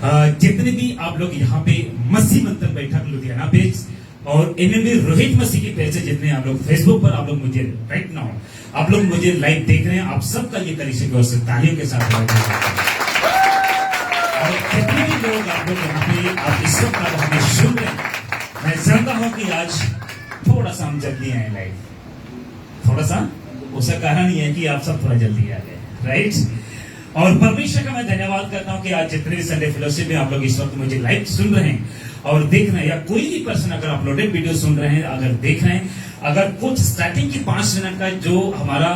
जितने भी आप लोग यहाँ पे मसीह मंथन बैठक लुधियाना पेज और एमएमबी रोहित मसीह की पेज से जितने आप लोग फेसबुक पर आप लोग मुझे राइट नाउ आप लोग मुझे लाइव देख रहे हैं, आप सबका ये कलीसिया की ओर से तालियों के साथ और जितने भी लोग आप लोग यहाँ पे आप इस वक्त आप हमें सुन रहे हैं, मैं जानता हूँ कि आज थोड़ा सा हम जल्दी आए लाइव, थोड़ा सा उसका कारण ये है कि आप सब थोड़ा जल्दी आ गए, राइट। और परमेश्वर का मैं धन्यवाद करता हूं कि आज जितने भी संडे फेलोशिप में आप लोग इस वक्त मुझे लाइव सुन रहे हैं और देख रहे हैं, या कोई भी पर्सन अगर अपलोडेड वीडियो सुन रहे हैं, अगर देख रहे हैं, अगर कुछ स्टार्टिंग की 5 मिनट का जो हमारा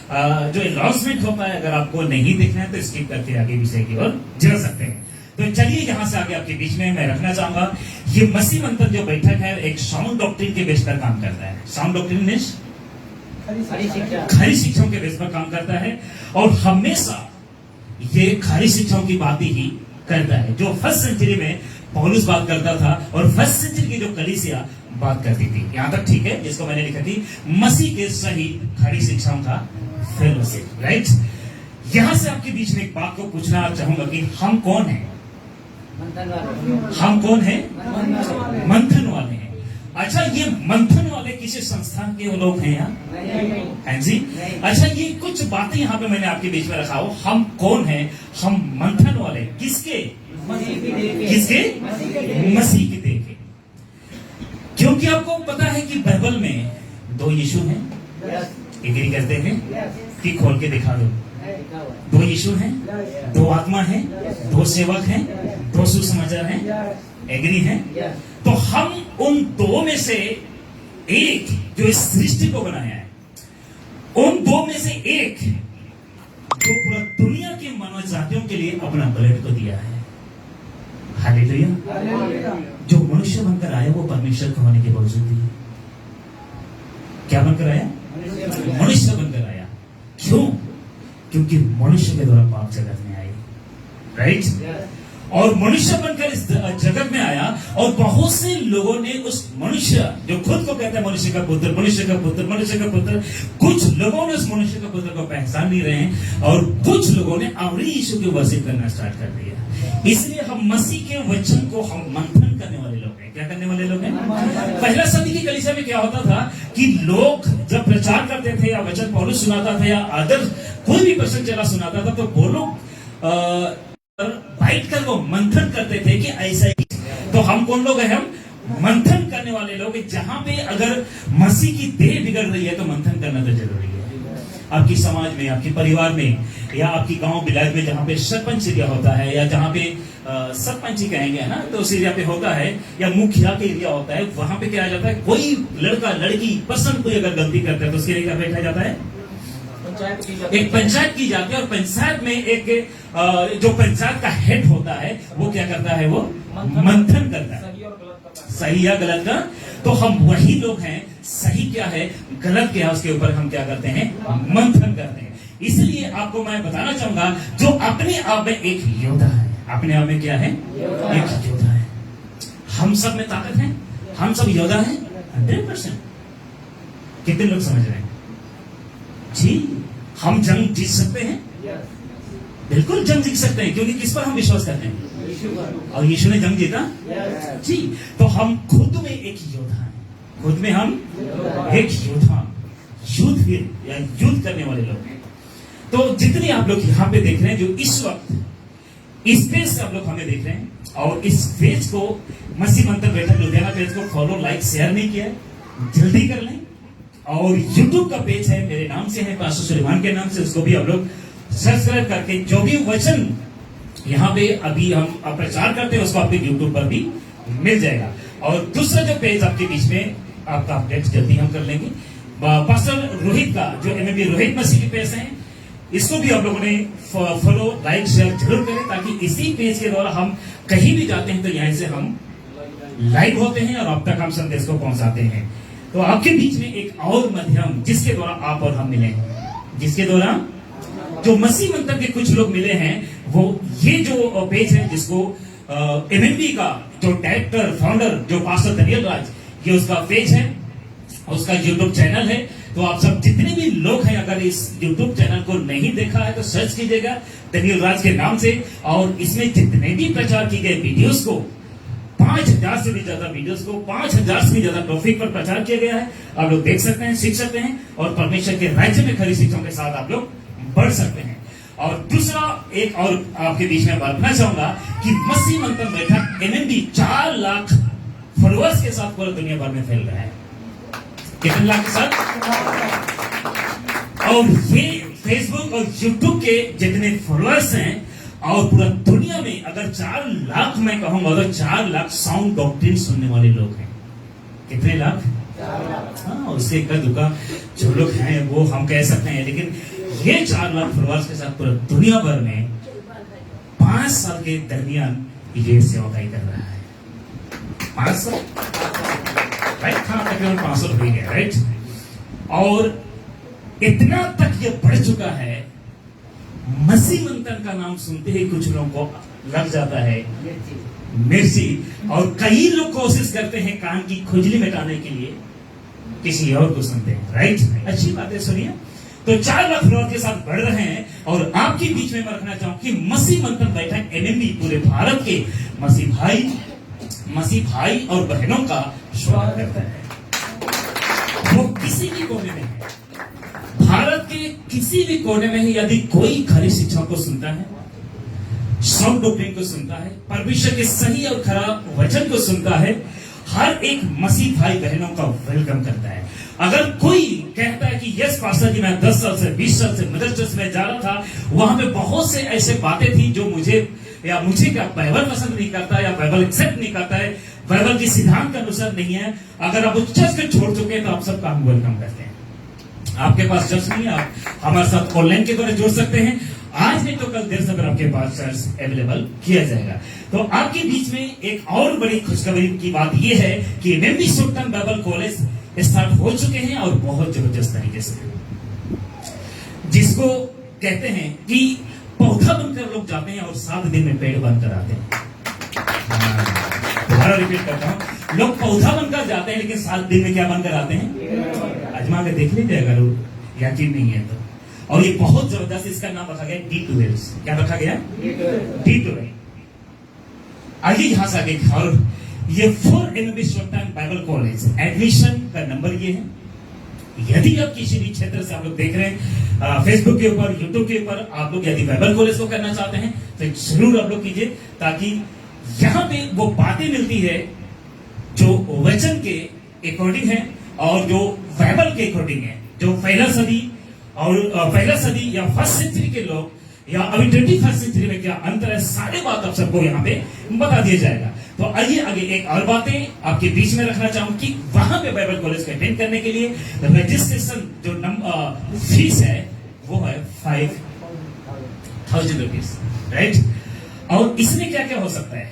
जो अनाउंसमेंट होता है, अगर आपको नहीं देखना है तो स्किप करके आगे विषय की ओर जा सकते हैं। तो चलिए यहां से आगे आपके बीच में मैं रखना चाहूंगा, ये मसीह मंथन जो बैठक है एक साउंड डॉक्ट्रिन के बेस पर काम करता है। साउंड डॉक्ट्रिन मींस खरी शिक्षाओं के बेस पर काम करता है और हमेशा ये खरी शिक्षाओं की बातें ही करता है, जो फर्स्ट सेंचुरी में पौलुस बात करता था और फर्स्ट सेंचुरी की जो कलीसिया बात करती थी, यहां तक ठीक है, जिसको मैंने लिखा थी मसीह के सही खरी शिक्षाओं का फेलोशिप, राइट। यहां से आपके बीच में एक बात को पूछना चाहूंगा कि हम कौन हैं? हम कौन हैं? मंथन वाले हैं। अच्छा, ये मंथन वाले किसी संस्थान के लोग हैं यहाँ? हैं जी? अच्छा, ये कुछ बातें यहाँ पे मैंने आपके बीच में रखा हो, हम कौन हैं? हम मंथन वाले किसके? किसके? मसीह की देह के। क्योंकि आपको पता है कि बाइबल में 2 यीशु हैं, एग्री करते हैं कि खोल के दिखा दो, 2 यीशु हैं, 2 आत्मा हैं, 2 सेवक हैं, 2 सुसमाचार हैं, एग्री हैं। तो हम उन 2 में से एक जो इस सृष्टि को बनाया है, उन 2 में से एक जो पूरा दुनिया की मानव जातियों के लिए अपना ब्लड को दिया है। हालेलुया। जो मनुष्य बनकर आया वो परमेश्वर को होने के बावजूद भी क्या बनकर आया? मनुष्य बनकर आया। क्यों? क्योंकि मनुष्य के द्वारा पाप जगत में आई, राइट। और मनुष्य बनकर इस जगत में आया और बहुत से लोगों ने उस मनुष्य जो खुद को कहता है मनुष्य का पुत्र, मनुष्य का पुत्र, मनुष्य का पुत्र, कुछ लोगों ने उस मनुष्य का पुत्र को पहचान नहीं रहे हैं और कुछ लोगों ने अवरी यीशु की वर्शिप करना स्टार्ट कर दिया। इसलिए हम मसीह के वचन को हम मंथन करने वाले लोग हैं। क्या करने वाले लोग हैं? पहला सदी की कलीसिया में क्या होता था कि लोग जब प्रचार करते थे या वचन पौलुस सुनाता था या अदर कोई भी पर्सन चला सुनाता था, तो वो लोग बैठ कर वो मंथन करते थे कि ऐसा ही। तो हम कौन लोग हैं? हम मंथन करने वाले लोग। जहां पे अगर मसीह की देह बिगड़ रही है तो मंथन करना तो जरूरी है। आपकी समाज में, आपके परिवार में या आपकी गांव विलायत में जहां पे सरपंच एरिया होता है या जहां पे सरपंच ही कहेंगे है ना, तो उस एरिया पे होता है, या मुखिया के एरिया होता है, वहां पे क्या जाता है, कोई लड़का लड़की पर्सन कोई अगर गलती करता है तो उसके लिए क्या बैठा जाता है? एक पंचायत की जाती है और पंचायत में एक जो पंचायत का हेड होता है वो क्या करता है? वो मंथन करता है, सही या गलत का। तो हम वही लोग हैं, सही क्या है गलत क्या है उसके ऊपर हम क्या करते हैं? मंथन करते हैं। इसलिए आपको मैं बताना चाहूंगा, जो अपने आप में एक योद्धा है, अपने आप में क्या है? एक योद्धा है। हम सब में ताकत है, हम सब योद्धा हैं 100%। कितने लोग समझ रहे हैं जी? हम जंग जीत सकते हैं, बिल्कुल जंग जीत सकते हैं, क्योंकि किस पर हम विश्वास करते हैं? और यीशु ने जंग जीता जी। तो हम खुद में एक योद्धा हैं, खुद में हम एक योद्धा, युद्धवीर या युद्ध करने वाले लोग हैं। तो जितने आप लोग यहाँ पे देख रहे हैं, जो इस वक्त इस पेज से आप लोग हमें देख रहे हैं, और इस पेज को मसीह मंथन बैठक लुधियाना पेज को फॉलो, लाइक, शेयर नहीं किया, जल्दी कर लें। और YouTube का पेज है, मेरे नाम से है, पास्टर सुलेमान के नाम से, उसको भी आप लोग सब्सक्राइब करके जो भी वचन यहाँ पे अभी हम प्रचार करते हैं उसको आपके YouTube पर भी मिल जाएगा। और दूसरा जो पेज आपके बीच में आपका अपडेट जल्दी हम कर लेंगे, पास्टर रोहित का जो एमएमबी रोहित मसीह की पेज है, इसको भी आप लोगों ने फॉलो, लाइक, शेयर जरूर करें, ताकि इसी पेज के द्वारा हम कहीं भी जाते हैं तो यहाँ से हम लाइव होते हैं और अब तक हम संदेश को पहुंचाते हैं। तो आपके बीच में एक और माध्यम जिसके द्वारा आप और हम मिले हैं, जिसके द्वारा जो मसीह मंथन के कुछ लोग मिले हैं, वो ये जो पेज है जिसको एमएमबी का जो डायरेक्टर फाउंडर जो पास्टर दनियल राज, ये उसका पेज है, उसका यूट्यूब चैनल है। तो आप सब जितने भी लोग हैं, अगर इस YouTube चैनल को नहीं देखा है तो सर्च कीजिएगा दनियल राज के नाम से, और इसमें जितने भी प्रचार की गए वीडियोस को, 5000 से भी ज्यादा वीडियोस को 5000 से भी ज्यादा टॉपिक पर प्रचार किया गया है। आप लोग देख सकते हैं, सीख सकते हैं, और परमेश्वर के राज्य में खरी शिक्षाओं के साथ आप लोग बढ़ सकते हैं। और दूसरा एक और आपके बीच में बताना चाहूंगा कि मसीह मंथन बैठक MMB 4 लाख फॉलोअर्स के साथ पूरा दुनिया भर में फैल रहा है। कितने लाख के साथ? और ये फेसबुक और यूट्यूब के जितने फॉलोअर्स हैं, और पूरा दुनिया में अगर 4 लाख मैं कहूंगा तो 4 लाख साउंड डॉक्ट्रिन सुनने वाले लोग हैं। कितने लाख? हाँ, उससे एक दुका जो लोग हैं वो हम कह सकते हैं, लेकिन ये 4 लाख फॉलोअर्स के साथ पूरा दुनिया भर में 5 साल के दरमियान ये सेवाकाई कर रहा है। 5 साल, राइट? हाँ, तकरीबन 5 साल हो गया, राइट? और इतना तक ये बढ़ चुका है, मसीह मंथन का नाम सुनते ही कुछ लोगों को लग जाता है मिर्ची, और कई लोग कोशिश करते हैं कान की खुजली मिटाने के लिए किसी और को सुनते हैं, राइट? अच्छी बात है, सुनिए। तो 4 लाख फॉलोअर के साथ बढ़ रहे हैं, और आपके बीच में मैं रखना चाहूं कि मसीह मंथन बैठक MMB पूरे भारत के मसीह भाई और बहनों का स्वागत करता है। वो किसी भी कोने में है, भारत के किसी भी कोने में, यदि कोई खरी शिक्षा को सुनता है, साउंड डॉक्ट्रिन को सुनता है, परमेश्वर के सही और खराब वचन को सुनता है, हर एक मसीह भाई बहनों का वेलकम करता है। अगर कोई कहता है कि यस पास्टर जी, मैं 10 साल से 20 साल से मिडिल चर्च में जा रहा था, वहां पे बहुत से ऐसे बातें थी जो मुझे क्या बाइबल पसंद नहीं करता, या बाइबल एक्सेप्ट नहीं करता है, बाइबल के सिद्धांत के अनुसार नहीं है, अगर आप उस चर्च को छोड़ चुके हैं तो आप सबका हम वेलकम करते हैं। आपके पास चर्च नहीं है, आप हमारे साथ ऑनलाइन के द्वारा जुड़ सकते हैं। आज नहीं तो कल देर से आपके पास चर्च अवेलेबल किया जाएगा। तो आपके बीच में एक और बड़ी खुशखबरी की बात यह है कि MMB सुल्तान बाइबल कॉलेज स्टार्ट हो चुके हैं, और बहुत जबरदस्त तरीके से, जिसको कहते हैं कि पौधा बनकर लोग जाते हैं और 7 दिन में पेड़ बनकर आते हैं। दोबारा रिपीट करता हूं, लोग पौधा बनकर जाते हैं, लेकिन 7 दिन में क्या बनकर आते हैं? आजमा के देख लीजिए अगर यकीन नहीं है तो। और ये बहुत जबरदस्त, इसका नाम रखा गया D12। क्या रखा गया? D12। आगे यहां से आगे, और ये 4 MMB सुल्तान बाइबल कॉलेज एडमिशन का नंबर ये है। यदि आप किसी भी क्षेत्र से आप लोग देख रहे हैं, फेसबुक के ऊपर, यूट्यूब के ऊपर, आप लोग यदि बाइबल कॉलेज को करना चाहते हैं तो जरूर आप लोग कीजिए, ताकि यहां पे वो बातें मिलती है जो वचन के अकॉर्डिंग है, और जो बाइबल के अकॉर्डिंग है, जो पहला सदी या फर्स्ट सेंचुरी के लोग, या अभी 21st सेंचुरी में क्या अंतर है, सारे बात आप सबको यहाँ पे बता दिया जाएगा। तो आइए आगे एक और बातें आपके बीच में रखना चाहूं कि वहां पे बाइबल कॉलेज को अटेंड करने के लिए रजिस्ट्रेशन जो फीस है वो है 5,000 रुपीज, राइट? और इसमें क्या क्या हो सकता है,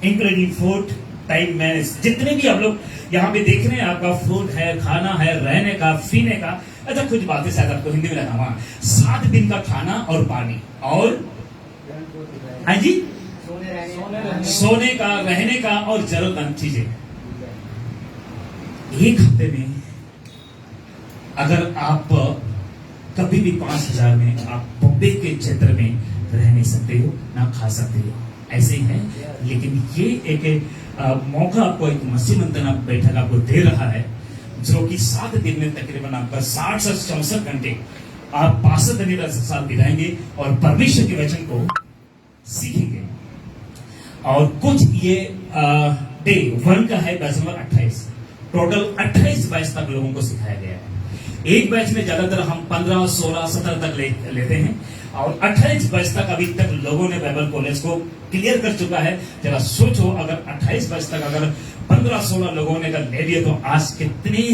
इंक्लूडिंग फूड, टाइम मैनेज, जितने भी आप लोग यहाँ पे देख रहे हैं, आपका फूड है, खाना है, रहने का, पीने का, अच्छा कुछ बातें शायद आपको हिंदी में लगाऊंगा, 7 दिन का खाना और पानी, और हाँ जी, सोने का, रहने का, और जरूरतमंद चीजें। एक हफ्ते में अगर आप कभी भी 5,000 में आप बॉम्बे के क्षेत्र में रह नहीं सकते हो, ना खा सकते हो, ऐसे ही है। लेकिन ये एक मौका आपको एक मसीह मंथन बैठक आपको दे रहा है, जो कि 7 दिन में तकरीबन आपका 60 से 64 घंटे आप पास्टर दनियल राज के साथ बिताएंगे और परमेश्वर के वचन को सीखेंगे। और कुछ ये डे 1 का है, बैच नंबर 28, टोटल 28 बैच तक लोगों को सिखाया गया है। एक बैच में ज्यादातर हम 15, 16, 17 तक लेते हैं, और 28 बैच तक अभी तक लोगों ने बाइबल कॉलेज को क्लियर कर चुका है। जरा सोचो, अगर 28 बैच तक अगर 15-16 लोगों ने अगर ले लिया, तो आज कितने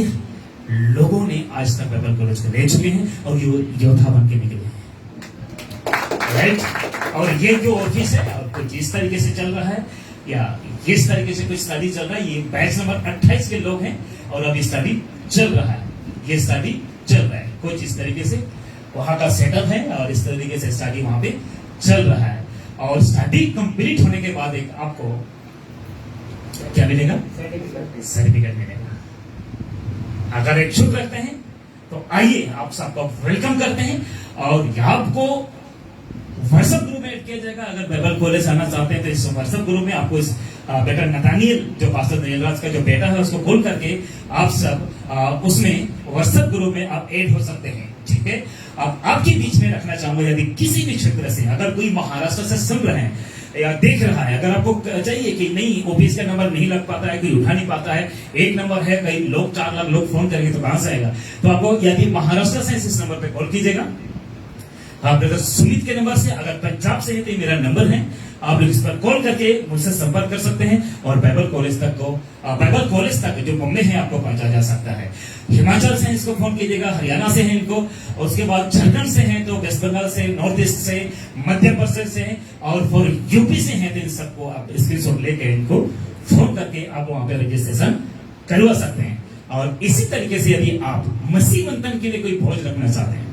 लोगों ने आज तक बाइबल कॉलेज को ले चुके हैं और योद्धा बन के निकले हैं, राइट? और ये जो ऑफिस है और कुछ इस तरीके से चल रहा है, या इस तरीके से कुछ स्टडी चल रहा है। ये बैच नंबर 28 के लोग हैं और अभी स्टडी चल रहा है, ये स्टडी चल रहा है, कुछ इस तरीके से वहां का सेटअप है और इस तरीके से स्टडी वहां पे चल रहा है। और स्टडी कंप्लीट होने के बाद एक आपको क्या मिलेगा? सर्टिफिकेट मिलेगा। अगर इच्छुक रखते हैं तो तो आइए आप सबको वेलकम करते हैं और आपको व्हाट्सएप ग्रुप में ऐड किया जाएगा। अगर बाइबल कॉलेज आना चाहते हैं तो इस व्हाट्सएप ग्रुप में आपको इस बेटा नतानियल जो पास्टर दनियल राज का जो बेटा है उसको खोल करके आप सब उसमें व्हाट्सएप ग्रुप में आप ऐड हो सकते हैं। ठीक है, अब आपके बीच में रखना चाहूंगा, यदि किसी भी क्षेत्र से अगर कोई महाराष्ट्र से सुन रहे हैं या देख रहा है, अगर आपको चाहिए कि नहीं ओबीसी का नंबर नहीं लग पाता है, कोई उठा नहीं पाता है, एक नंबर है, कई लोग 4 लाख लोग फोन करेंगे तो कहां से आएगा, तो आपको यदि महाराष्ट्र से इस नंबर पे कॉल कीजिएगा। आप ब्रदर सुमित के नंबर से, अगर पंजाब से है तो मेरा नंबर है, आप लोग इस पर कॉल करके मुझसे संपर्क कर सकते हैं और बाइबल कॉलेज तक जो बॉम्बे है आपको पहुंचा जा सकता है। हिमाचल से इसको फोन कीजिएगा, हरियाणा से है इनको, और उसके बाद झारखंड से है तो वेस्ट बंगाल से, नॉर्थ ईस्ट से, मध्य प्रदेश से और फॉर यूपी से है तो इन सबको आप स्क्रीनशॉट लेकर इनको फोन करके आप वहां पे रजिस्ट्रेशन करवा सकते हैं। और इसी तरीके से यदि आप मसीह मंथन के लिए कोई भोज रखना चाहते हैं,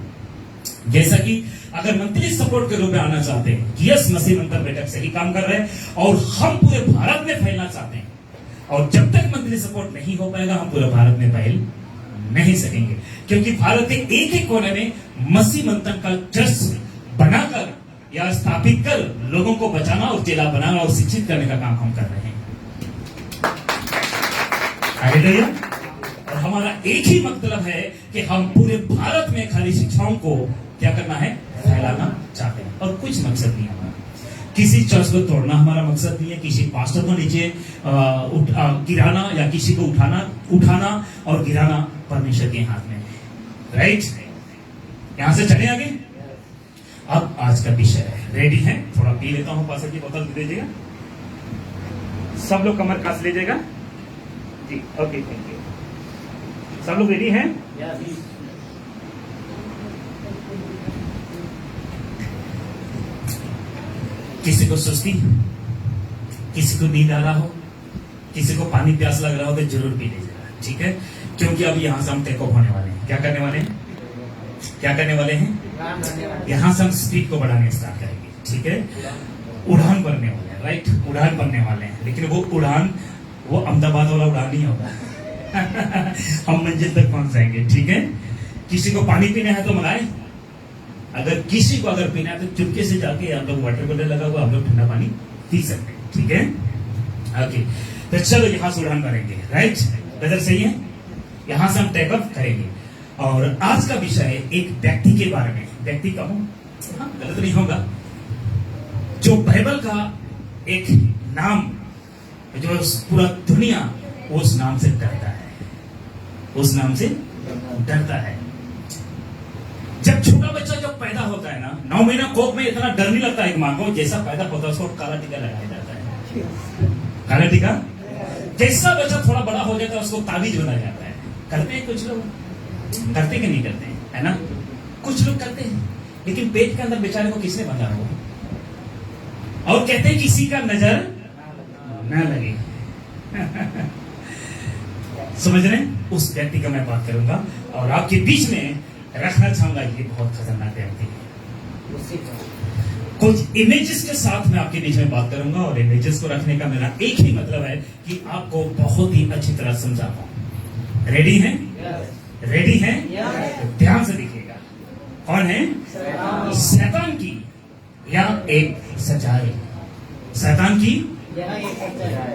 जैसा कि अगर मंथली सपोर्ट के रूप में आना चाहते हैं, यस मसीह मंथन बैठक सही काम कर रहे हैं और हम पूरे भारत में फैलना चाहते हैं, और जब तक मंथली सपोर्ट नहीं हो पाएगा हम पूरे भारत में फैल नहीं सकेंगे, क्योंकि भारत के एक एक कोने में मसीह मंथन का चर्च बनाकर या स्थापित कर लोगों को बचाना और चेला बनाना और शिक्षित करने का काम हम कर रहे हैं। हालेलुया। और हमारा एक ही मतलब है कि हम पूरे भारत में खाली शिक्षाओं को क्या करना है, फैलाना चाहते हैं, और कुछ मकसद नहीं हमारा। किसी चर्च को तोड़ना हमारा मकसद नहीं है, किसी पास्टर को नीचे गिराना या किसी को उठाना और गिराना परमेश्वर के हाथ में है। राइट, यहां से चले आगे। अब आज का विषय है, रेडी है? थोड़ा पी लेता हूं, पास्टर की बोतल दे दीजिएगा, सब लोग कमर कस लीजिएगा जी। Okay, thank you. सब लोग रेडी हैं? किसी को सुस्ती, किसी को नींद आ रहा हो, किसी को पानी प्यास लग रहा हो तो जरूर पी लीजिएगा। ठीक है, क्योंकि अब यहां से हम टेक ऑफ होने वाले हैं। क्या करने वाले हैं? यहां से हम स्पीड को बढ़ाने स्टार्ट करेंगे। ठीक है, उड़ान भरने वाले हैं। राइट, उड़ान भरने वाले हैं, लेकिन वो उड़ान वो अहमदाबाद वाला उड़ान नहीं होगा। हम मंजिल तक पहुंच जाएंगे। ठीक है, किसी को पानी पीना है तो मनाए, अगर किसी को अगर पीना है तो चुपके से जाके आप लोग वाटर बॉटल लगा हुआ, आप लोग ठंडा पानी पी सकते हैं। ठीक है, ओके, तो चलो यहां से उड़ान भरेंगे। राइट, नजर सही है? यहां से हम टेकअप करेंगे और आज का विषय एक व्यक्ति के बारे में। व्यक्ति कहूं, गलत नहीं होगा, जो बाइबल का एक नाम, जो पूरा दुनिया उस नाम से डरता है, उस नाम से डरता है। जब छोटा बच्चा जब पैदा होता है ना, 9 महीना कोख में इतना डर नहीं लगता एक मां को, जैसा पैदा होता है उसको काला टीका लगाया जाता है। काला टीका, जैसा बच्चा थोड़ा बड़ा हो जाता है उसको ताबीज बनाया जाता है। करते हैं कुछ लोग, करते कि नहीं करते हैं, है ना? कुछ लोग करते हैं, लेकिन पेट के अंदर बेचारे को किसने बंधा हो, और कहते हैं किसी का नजर न लगे। समझ रहे हैं? उस व्यक्ति का मैं बात करूंगा और आपके बीच में रखना चाहूंगा। ये बहुत खतरनाक व्यक्ति है। कुछ इमेजेस के साथ मैं आपके बीच में बात करूंगा और इमेजेस को रखने का मेरा एक ही मतलब है कि आपको बहुत ही अच्छी तरह समझा पाऊं। रेडी हैं? रेडी हैं? तो ध्यान से देखिएगा। कौन है? शैतान की या एक सच्चाई। शैतान की,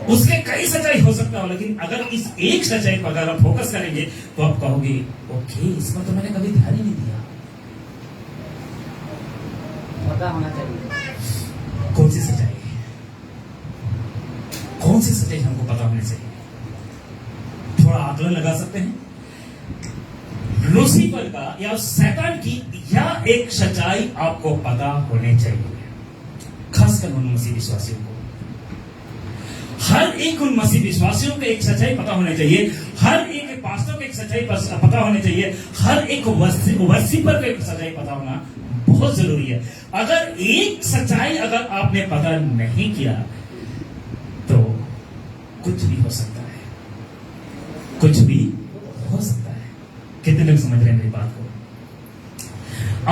उसके कई सच्चाई हो सकता है, लेकिन अगर इस एक सच्चाई पर अगर आप फोकस करेंगे तो आप कहोगे ओके, इसमें तो मैंने कभी ध्यान ही नहीं दिया। पता होना चाहिए कौन सी सच्चाई है, कौन सी सच्चाई हमको पता होनी चाहिए। थोड़ा आकलन लगा सकते हैं। लूसीफर का या शैतान की या एक सच्चाई आपको पता होनी चाहिए, खासकर उन मसीह विश्वासियों को। हर एक उन मसीह विश्वासियों को एक सच्चाई पता होनी चाहिए, हर एक पास्टर को एक सच्चाई पता होनी चाहिए, हर एक वर्शिपर को एक सच्चाई पता होना बहुत जरूरी है। अगर एक सच्चाई अगर आपने पता नहीं किया तो कुछ भी हो सकता है, कुछ भी हो सकता है। कितने लोग समझ रहे हैं मेरी बात को?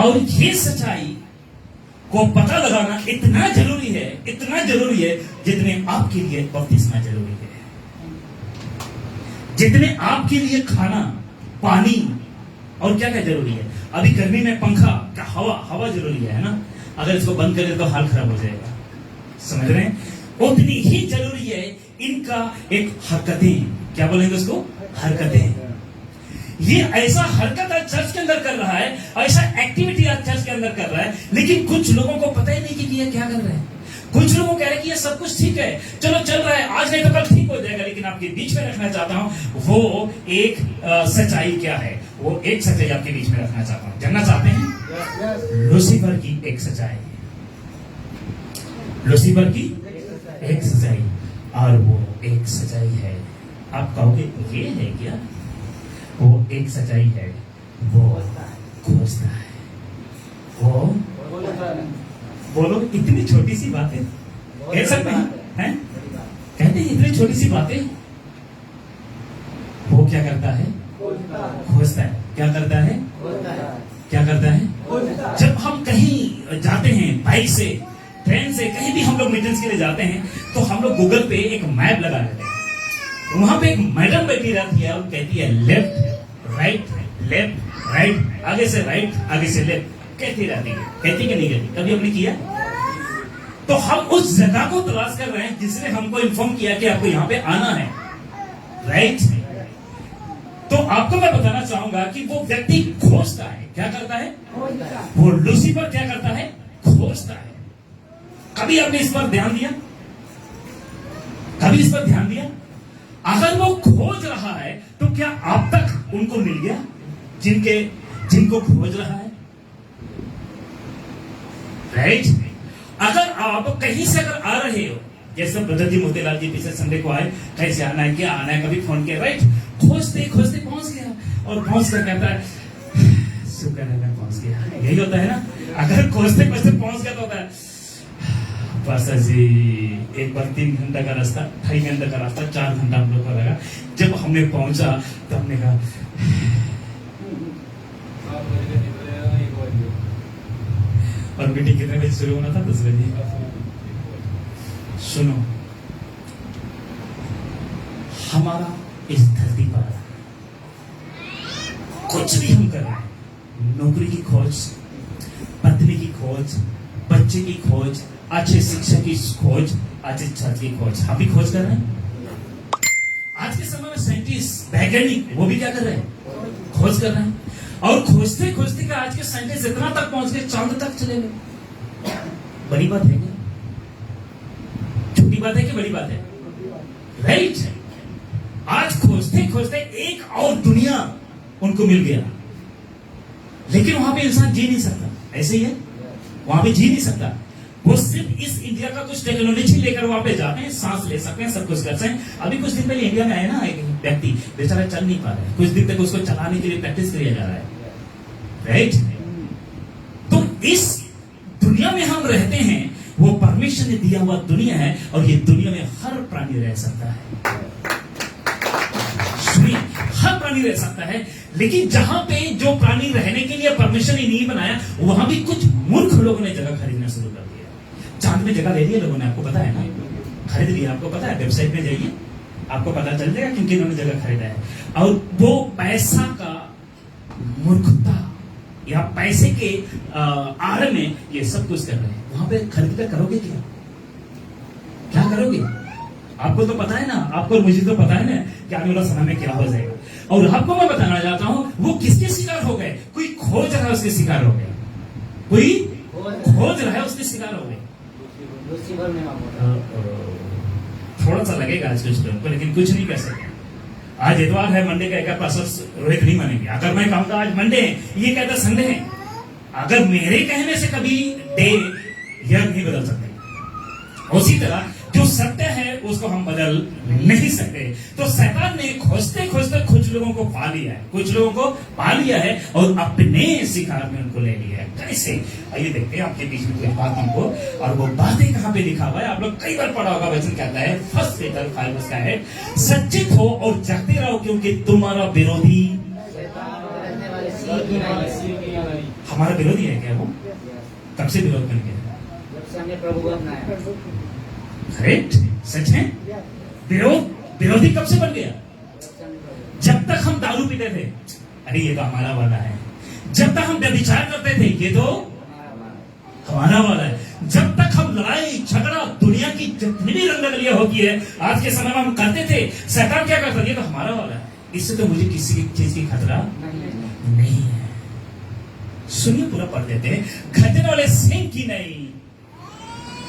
और ये सच्चाई को पता लगाना इतना जरूरी है जितने आपके लिए बपतिस्मा जरूरी है, जितने आपके लिए खाना, पानी और क्या क्या जरूरी है? अभी गर्मी में पंखा, क्या हवा जरूरी है ना? अगर इसको बंद करें तो हाल खराब हो जाएगा, समझ रहे हैं? उतनी ही जरूरी है इनका एक हरकतें, क्या बोलेंगे उसको, हरकतें। ये ऐसा हरकत आज चर्च के अंदर कर रहा है, ऐसा एक्टिविटी आज चर्च के अंदर कर रहा है, लेकिन कुछ लोगों को पता ही नहीं कि ये क्या कर रहे हैं। कुछ लोगों कह रहे हैं कि ये सब कुछ ठीक है, चलो चल रहा है, आज नहीं तो कल ठीक हो जाएगा। लेकिन आपके बीच में रखना चाहता हूं वो एक सच्चाई क्या है, वो एक सच्चाई आपके बीच में रखना चाहता हूं। जानना चाहते हैं? लूसीफर की एक सच्चाई, लूसीफर की एक सच्चाई, और वो एक सच्चाई है, आप कहोगे ये है क्या? वो एक सच्चाई है, वो खोजता है, वो बोलो इतनी छोटी सी बातें कह सकते हैं? कहते हैं इतनी छोटी सी बातें, वो क्या करता है? खोजता है। क्या करता है? क्या करता है? जब हम कहीं जाते हैं बाइक से, ट्रेन से, कहीं भी हम लोग मीटिंग्स के लिए जाते हैं, तो हम लोग गूगल पे एक मैप लगा लेते हैं। वहां पे एक मैडम बैठी रहती है और कहती है लेफ्ट राइट लेफ्ट राइट, आगे से राइट आगे से लेफ्ट कहती रहती है। कहती कि नहीं कहती? कभी हमने किया? तो हम उस जगह को तलाश कर रहे हैं जिसने हमको इन्फॉर्म किया कि आपको यहां पे आना है, राइट? तो आपको मैं बताना चाहूंगा कि वो व्यक्ति खोजता है। क्या करता है? वो लूसीफर क्या करता है? खोजता है। कभी आपने इस पर ध्यान दिया? कभी इस पर ध्यान दिया? अगर वो खोज रहा है तो क्या आप तक उनको मिल गया जिनको खोज रहा है, राइट? अगर आप कहीं से अगर आ रहे हो, जैसे ब्रदर जी मोतीलाल जी पीछे संडे को आए, कैसे आना है, क्या आना है, कभी फोन किया, राइट? खोजते खोजते पहुंच गया, और पहुंच कर कहता है शुक्र है मैं पहुंच गया। यही होता है ना? अगर खोजते खोजते पहुंच गया तो होता है पास्टर जी एक बार 3 घंटा का रास्ता, 2.5 घंटा का रास्ता, 4 घंटा हम लोग को लगा। जब हमने पहुंचा तो हमने कहा और मीटिंग कितने बजे शुरू होना था? 10 बजे। सुनो, हमारा इस धरती पर कुछ भी हम कर रहे हैं, नौकरी की खोज, पत्नी की खोज, बच्चे की खोज, अच्छे शिक्षा की खोज, अच्छे छत की खोज, हम भी खोज कर रहे हैं। आज के समय में साइंटिस्ट, वैज्ञानिक, वो भी क्या कर रहे हैं? खोज कर रहे हैं। और खोजते खोजते का आज के साइंटिस्ट इतना तक पहुंच गए, चांद तक चले गए। बड़ी बात है क्या? छोटी बात है कि बड़ी बात है? राइट? आज खोजते खोजते एक और दुनिया उनको मिल गया, लेकिन वहां पे इंसान जी नहीं सकता। ऐसे ही है, वहां पे जी नहीं सकता। वो सिर्फ इस इंडिया का कुछ टेक्नोलॉजी लेकर वहां पे जाते हैं, सांस ले सकते हैं, सब कुछ कर सकते हैं। अभी कुछ दिन पहले इंडिया में आया ना एक व्यक्ति, बेचारा चल नहीं पा रहा है, कुछ दिन तक उसको चलाने के लिए प्रैक्टिस किया जा रहा है, राइट? तो इस दुनिया में हम रहते हैं, वो परमेश्वर ने दिया हुआ दुनिया है, और ये दुनिया में हर प्राणी रह सकता है। हर प्राणी रह सकता है, लेकिन जहां पे जो प्राणी रहने के लिए परमेश्वर ने नहीं बनाया, वहां भी कुछ मूर्ख लोगों ने जगह खरीदना शुरू कर दिया। चांद में जगह ले ली लोगों ने, आपको पता है ना? खरीद लिया, आपको पता है। वेबसाइट में जाइए, आपको पता चल जाएगा क्योंकि इन्होंने जगह खरीदा है। और वो पैसा का मूर्खता या पैसे के आड़ में ये सब कुछ कर रहे हैं। वहां पे खरीद कर करोगे क्या? क्या करोगे? आपको तो पता है ना, आपको और मुझे तो पता है ना कि आने वाला समय में क्या हो जाएगा। और आपको मैं बताना चाहता हूं, वो किसके शिकार हो गए? कोई खोज रहा है उसके शिकार हो गए, कोई खोज रहा है उसके शिकार हो गए। थोड़ा सा लगेगा आज कुछ लोगों को, लेकिन कुछ नहीं कर सकते। आज इतवार है, मंडे का एक पास्टर रोहित नहीं मानेंगे अगर मैं कहूंगा आज मंडे है, ये कहता संडे है। अगर मेरे कहने से कभी डे ईयर नहीं बदल सकते। उसी तरह जो सत्य है उसको हम बदल नहीं सकते। तो शैतान ने खोजते खोजते कुछ लोगों को पा लिया है, कुछ लोगों को पा लिया है और अपने शिकार में उनको ले लिया है। कैसे? आइए देखते हैं आपके बीच में कोई बात हमको, और वो बातें कहां पे लिखा हुआ है? आप लोग कई बार पढ़ा होगा। वचन कहता है 1 पीटर 5 उसका है, सच्चित हो और जागते रहो क्योंकि तुम्हारा विरोधी हमारा विरोधी है। क्या वो? कब से विरोध बन गया? जब से हमने प्रभु को अपनाया। करेक्ट, सच है। विरोधी कब से बन गया? जब तक हम दारू पीते थे, अरे ये तो हमारा वाला है। जब तक हम व्यभिचार करते थे ये तो हमारा वाला है। जब तक हम लड़ाई झगड़ा दुनिया की जितनी भी रंगलियां होती है आज के समय में हम करते थे, शैतान क्या करता है, ये तो हमारा वाला है, इससे तो मुझे किसी की चीज की खतरा नहीं है। सुनिए पूरा पढ़ देते हैं। खतरे वाले सिंह की नहीं,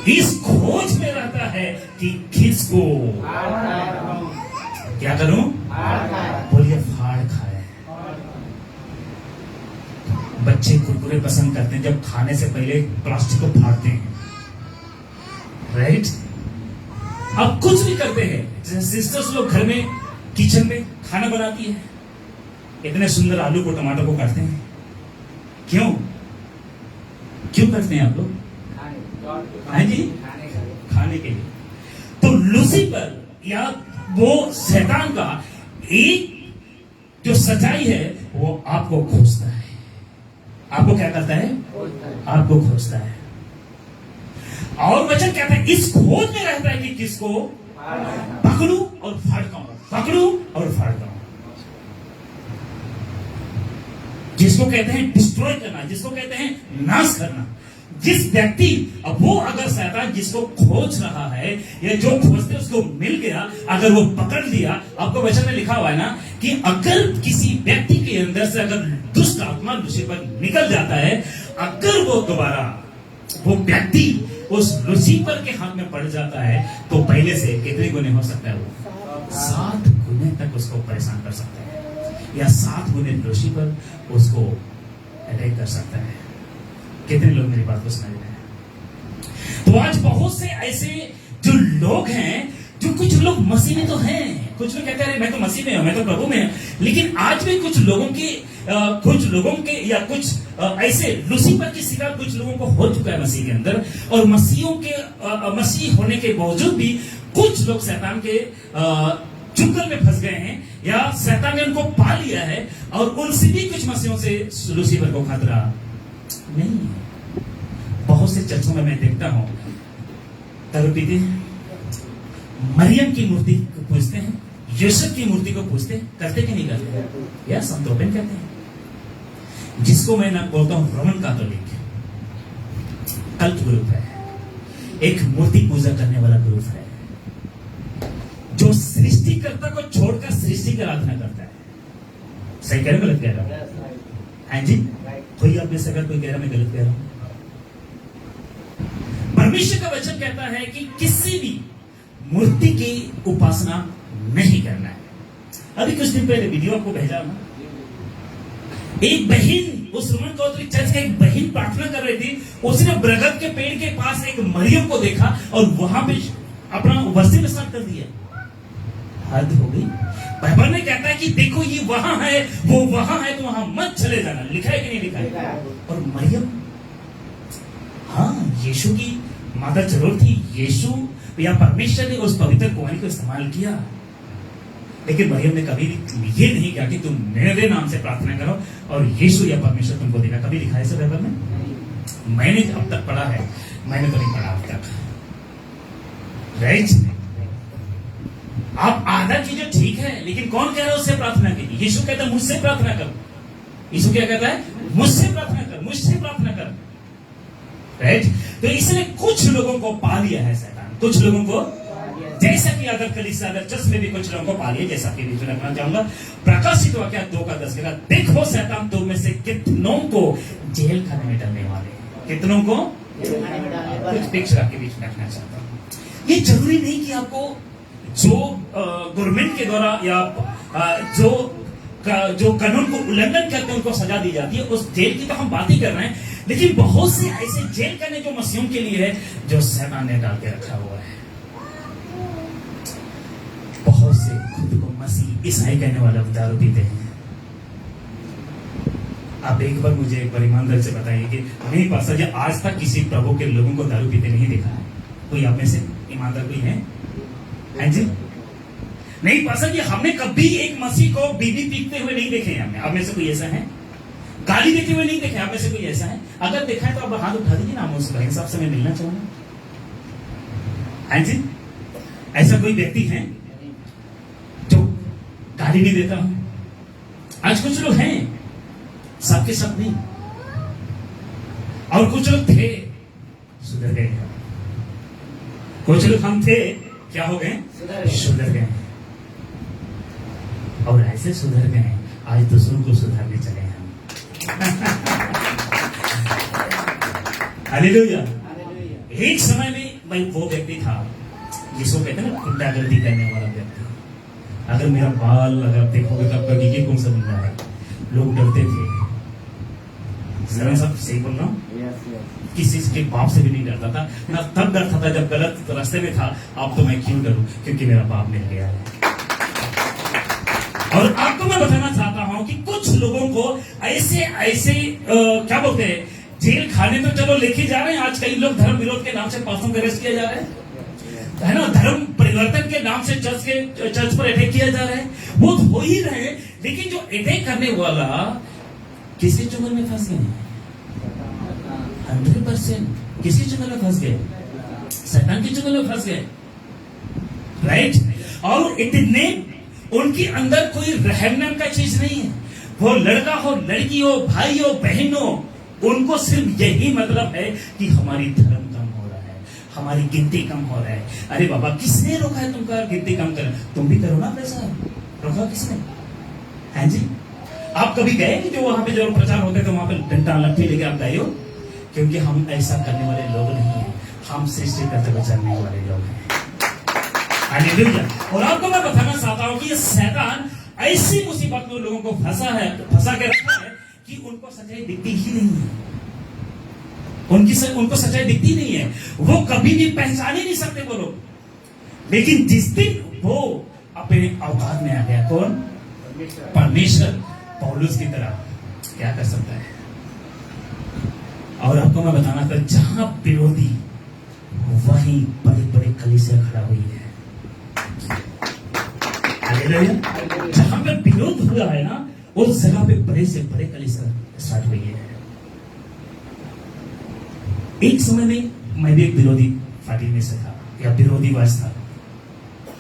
इस खोज में रहता है कि किसको क्या करूं, बोलिए फाड़ खाए। बच्चे कुरकुरे पसंद करते हैं, जब खाने से पहले प्लास्टिक को फाड़ते हैं, राइट। अब कुछ भी करते हैं, सिस्टर्स लोग घर में किचन में खाना बनाती है, इतने सुंदर आलू को टमाटर को काटते हैं, क्यों क्यों करते हैं आप लोग? हाँ जी, खाने के लिए। तो लूसीफर या वो शैतान का एक जो सच्चाई है वो आपको खोजता है। आपको क्या करता है? आपको खोजता है। और वचन कहता है इस खोज में रहता है कि किसको पकड़ूं और फाड़ता हूं, पकड़ूं और फाड़ता हूं। जिसको कहते हैं डिस्ट्रॉय करना, जिसको कहते हैं नाश करना। जिस व्यक्ति, अब वो अगर शैतान जिसको खोज रहा है या जो खोजते उसको मिल गया, अगर वो पकड़ लिया, आपको वचन में लिखा हुआ है ना कि अगर किसी व्यक्ति के अंदर से अगर दुष्ट आत्मा लूसीफर निकल जाता है, अगर वो दोबारा वो व्यक्ति उस लूसीफर के हाथ में पड़ जाता है तो पहले से कितने गुने हो सकता है? वो 7 गुने तक उसको परेशान कर सकता है, या 7 गुने लूसीफर उसको अटैक कर सकता है। कितने लोग मेरी बात को समझ रहे हैं? तो आज बहुत से ऐसे जो लोग हैं, जो कुछ लोग मसीह में तो हैं, कुछ लोग कहते हैं मैं तो मसीह में हूं, मैं तो प्रभु में हूं, लेकिन आज भी कुछ लोगों के या कुछ ऐसे लूसीफर की शिकार कुछ लोगों को हो चुका है मसीह के अंदर। और मसीह होने के बावजूद भी कुछ लोग शैतान के चुंगल में फंस गए हैं, या शैतान ने उनको पा लिया है, और उनसे भी कुछ मसीहों से लूसीफर को खतरा नहीं है। बहुत से चर्चों में मैं देखता हूं दारू पीते हैं, मरियम की मूर्ति को पूजते हैं, यूसुफ की मूर्ति को पूजते हैं, करते कि नहीं करते? या संतोपन कहते हैं, जिसको मैं ना बोलता हूं रोमन कैथोलिक कल्ट ग्रुप है, एक मूर्ति पूजा करने वाला ग्रुप है, जो सृष्टिकर्ता को छोड़कर सृष्टि की आराधना करता है। सही कह रहे हो, गलत कह रहा हूं? हाँ जी, कोई आप में से अगर कोई कह रहा मैं गलत कह रहा हूं? परमेश्वर का वचन कहता है कि किसी भी मूर्ति की उपासना नहीं करना है। अभी कुछ दिन पहले वीडियो आपको भेजा ना, एक बहन, उस रोमन कैथोलिक चर्च की एक बहन प्रार्थना कर रही थी, उसने बरगद के पेड़ के पास एक मरियम को देखा और वहां पे अपना वर्षिप स्टार्ट कर दिया। हद हो गई। बाइबल में कहता है कि देखो ये वहां है, वो वहां है, तो वहां मत चले जाना। लिखा है कि नहीं लिखा है? और मरियम, हाँ, यीशु की माता जरूर थी, यीशु या परमेश्वर ने उस पवित्र कुंवारी को इस्तेमाल किया, लेकिन मरियम ने कभी ये नहीं कहा कि तुम मेरे नाम से प्रार्थना करो और यीशु या परमेश्वर तुमको देगा। कभी लिखा है इसे बाइबल में? मैंने अब तक पढ़ा है, मैंने तो नहीं पढ़ा अब तक, राइट? आप आधा कीजिए ठीक है, लेकिन कौन कह रहा है उससे प्रार्थना कीजिए? यीशु कहता है मुझसे प्रार्थना कर। यीशु क्या कहता है? मुझसे प्रार्थना कर, मुझसे प्रार्थना कर, राइट? तो इसने कुछ लोगों को पा लिया है शैतान, कुछ लोगों को, जैसा कि अगर कलीसिया अगर चर्च में भी कुछ लोगों को पा लिया, जैसा कि बीच में रखना चाहूंगा। प्रकाशित वाक्य 2:10 का, देखो शैतान तुम में से कितनों को जेल खाने में डालने वाले, कितनों को कुछ पिक्चर के बीच में रखना चाहता हूं। ये जरूरी नहीं कि आपको जो गवर्नमेंट के द्वारा या जो कानून को उल्लंघन करते हैं उनको सजा दी जाती है, उस जेल की तो हम बात ही कर रहे हैं, लेकिन बहुत से ऐसे जेल करने जो मसीहों के लिए है, जो शैतान ने डाल के रखा हुआ है। बहुत से खुद को मसीह ईसाई कहने वाले दारू पीते हैं। आप एक बार मुझे एक बार ईमानदारी से बताइए कि नहीं पास्टर जी, आज तक किसी प्रभु के लोगों को दारू पीते नहीं देखा है? कोई आप में से ईमानदार कोई है? हाँ जी, नहीं पास्टर जी, हमने कभी एक मसीह को बीवी पीते हुए नहीं देखे हैं। हमने, आप में से कोई ऐसा है? गाली देते हुए नहीं देखे, आप में से कोई ऐसा है? अगर देखा है तो आप हाथ उठा दीजिए ना, उस भाई साहब से मैं मिलना चाहूंगा। हाँ जी, ऐसा कोई व्यक्ति है जो गाली नहीं देता हूं, आज कुछ लोग हैं, सबके सब नहीं, और कुछ लोग थे, सुधर गए। कुछ लोग हम थे, क्या हो गए? सुधर गए। और ऐसे सुधर गए, आज दूसरों को सुधारने चले हम। हालेलुया। एक समय में मैं वो व्यक्ति था जिसको कहते हैं ना गुंडागर्दी करने वाला व्यक्ति। अगर मेरा बाल अगर देखोगे तब तक ये कौन सा बंदा है, लोग डरते थे। जरा सब सही बोल रहा हूं? किसी के बाप से भी नहीं डरता था, मैं तब डरता था जब गलत रास्ते में था। अब तो मैं क्यों डरूं, क्योंकि मेरा बाप मिल गया है। और आपको मैं बताना चाहता हूं कि कुछ लोगों को ऐसे क्या बोलते हैं, जेल खाने तो चलो लेके जा रहे हैं। आज कई लोग धर्म विरोध के नाम से पास्टरों को अरेस्ट किया जा रहा है ना, धर्म परिवर्तन के नाम से चर्च पर अटैक किया जा रहा है। वो हो ही रहे हैं, लेकिन जो अटैक करने वाला किसके चुंगल में फंस गए? 100% किसके चुंगल में फंस गए? शैतान के चुंगल में फंस गए, राइट। और इतने उनके अंदर कोई रहम नाम का चीज नहीं है। वो लड़का हो, लड़की हो, भाई हो, बहन हो, उनको सिर्फ यही मतलब है कि हमारी धर्म कम हो रहा है, हमारी गिनती कम हो रहा है। अरे बाबा, किसने रोका है तुमको गिनती कम कर? तुम भी करो ना पैसा, रोका किसने? है जी। आप कभी गए कि जो वहां पे जो प्रचार होते थे वहां पे डंडा लट्ठी लेके आप गए हो? क्योंकि हम ऐसा करने वाले लोग नहीं है, हम सृष्टिकर्ता को जानने वाले लोग हैं। हालेलुया। और आपको मैं बताना चाहता हूं कि ये शैतान ऐसी मुसीबत में लोगों को फंसा के रखा है कि उनको सच्चाई दिखती ही नहीं है। उनको सच्चाई दिखती नहीं है, वो कभी भी पहचान ही नहीं सकते वो लोग। लेकिन जिस दिन वो अपने औकात में आ गया, कौन? परमेश्वर पौलुस की तरह क्या कर सकता है। और आपको मैं बताना था, जहां विरोधी वहीं बड़े बड़े कलीसिया खड़ा हुई है। जहां पे विरोध हुआ है ना, उस जगह पे बड़े से बड़े कलीसिया स्टार्ट हुई है। एक समय में मैं भी एक विरोधी पार्टी में से था, या विरोधी वास था,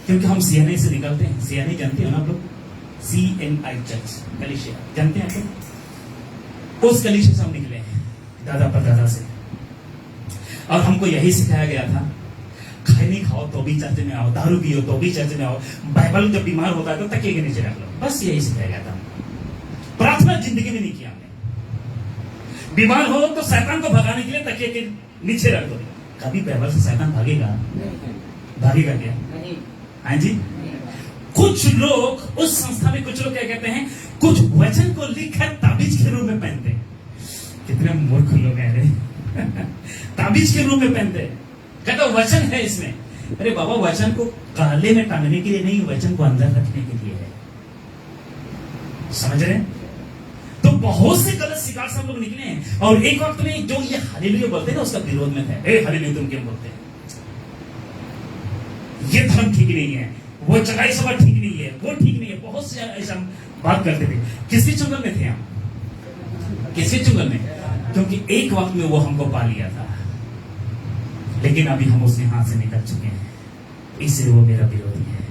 क्योंकि हम सीएनआई से निकलते हैं। सीएनआई जानते हो ना आप लोग? CNI चर्च कलीसिया जानते हैं आप लोग? उस कलीसिया से हम निकले हैं, दादा परदादा से। और हमको यही सिखाया गया था, खैनी खाओ तो भी चर्च में आओ, दारू पियो तो भी चर्च में आओ, बाइबल जब बीमार होता है तो तकिए के नीचे रख लो, बस यही सिखाया गया था। प्रार्थना जिंदगी में नहीं किया हमने। बीमार हो तो शैतान को भगाने के लिए तकिए के नीचे रख दो। कभी बाइबल से शैतान भागेगा? भागेगा क्या? हाँ जी। कुछ लोग उस संस्था में, कुछ लोग क्या कहते हैं, कुछ वचन को लिखकर ताबीज के रूप में पहनते हैं। कितने मूर्ख लोग हैं रे। ताबीज के रूप में पहनते हैं, कहता वचन है इसमें। अरे बाबा, वचन को काले में टांगने के लिए नहीं, वचन को अंदर रखने के लिए है। समझ रहे? तो बहुत से गलत शिकार से हम लोग निकले हैं। और एक वक्त में जो ये हालेलुया बोलते हैं ना, उसका विरोध में थे। ए हालेलुया तुम क्यों बोलते हैं? ये धर्म ठीक नहीं है, वो चढ़ाई सभा ठीक नहीं है, वो ठीक नहीं है। बहुत से ऐसा बात करते थे। किसके चुंगल में थे हम? किसके चुंगल में? क्योंकि एक वक्त में वो हमको पा लिया था, लेकिन अभी हम उसके हाथ से निकल चुके हैं, इसलिए वो मेरा विरोधी है।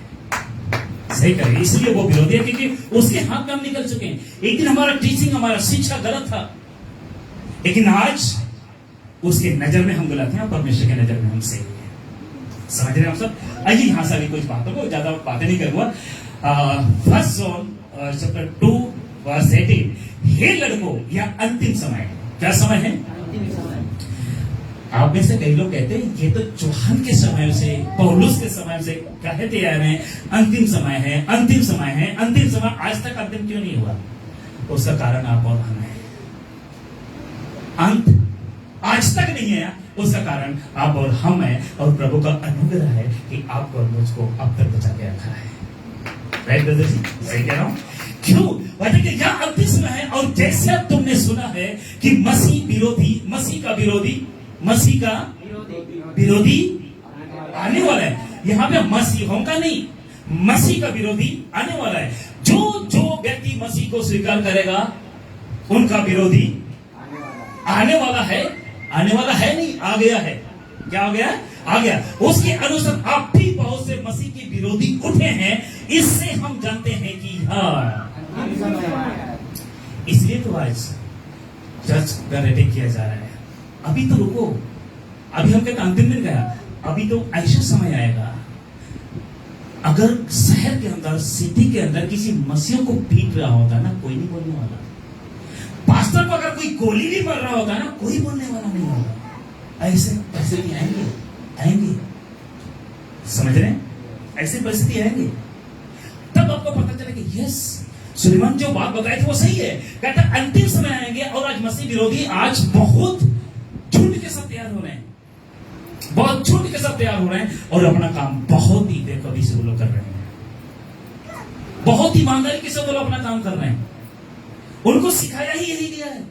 सही करें, इसलिए वो विरोधी है क्योंकि उसके हाथ में हम निकल चुके हैं। एक दिन हमारा टीचिंग, हमारा शिक्षा गलत था, लेकिन आज उसके नजर में हम गलत हैं और परमेश्वर के नजर में हम सही हैं। समझ रहे हैं आप सब? आइए यहां से अभी कुछ बातों को, ज्यादा बातें नहीं करूंगा। 1 जॉन चैप्टर 2 वर्स 18, हे लड़कों, यह अंतिम समय है। क्या समय है? अंतिम समय। आप में से कई लोग कहते हैं ये तो चौहान के समय से, पौलुस के समय से कहते आ रहे हैं अंतिम समय है, अंतिम समय है, अंतिम समय। आज तक अंतिम क्यों नहीं हुआ? उसका कारण आप और हम हैं। अंत आज तक नहीं है, उसका कारण आप और हम हैं। और प्रभु का अनुग्रह है कि आपको और मुझको अब तक बचा के रखा है। राइट ब्रदर जी, सही कह रहा हूं? क्यों? बताइए, यह अंतिम समय है। और जैसे तुमने सुना है कि मसीह का विरोधी आने वाला है। यहां पे मसीहों का नहीं, मसीह का विरोधी आने वाला है। जो व्यक्ति मसीह को स्वीकार करेगा, उनका विरोधी आने वाला है। आने वाला है नहीं, आ गया है। क्या हो गया? आ गया। उसके अनुसार आप भी बहुत से मसीह के विरोधी उठे हैं। इससे हम जानते हैं कि हाँ आज चर्च का रेटिंग किया जा रहा है। अभी तो रुको, अभी हम कहते अंतिम दिन गया, अभी तो ऐसा समय आएगा अगर शहर के अंदर, सिटी के अंदर किसी मसीह को पीट रहा होता ना, कोई नहीं बोलने वाला। पास्टर को अगर कोई गोली भी मार रहा होता ना, कोई बोलने वाला नहीं होगा। ऐसे परिस्थिति आएंगे, समझ रहे हैं? ऐसी परिस्थिति आएंगे, तब आपको पता चले कि यस, सुलेमान जो बात बताए थे वो सही है। कहता अंतिम समय आएंगे और आज मसीह विरोधी आज बहुत झूठ के साथ तैयार हो रहे हैं, बहुत झूठ के साथ तैयार हो रहे हैं और अपना काम बहुत ही बेखबी से वो लोग कर रहे हैं, बहुत ईमानदारी के साथ वो लोग अपना काम कर रहे हैं। उनको सिखाया ही यही गया है,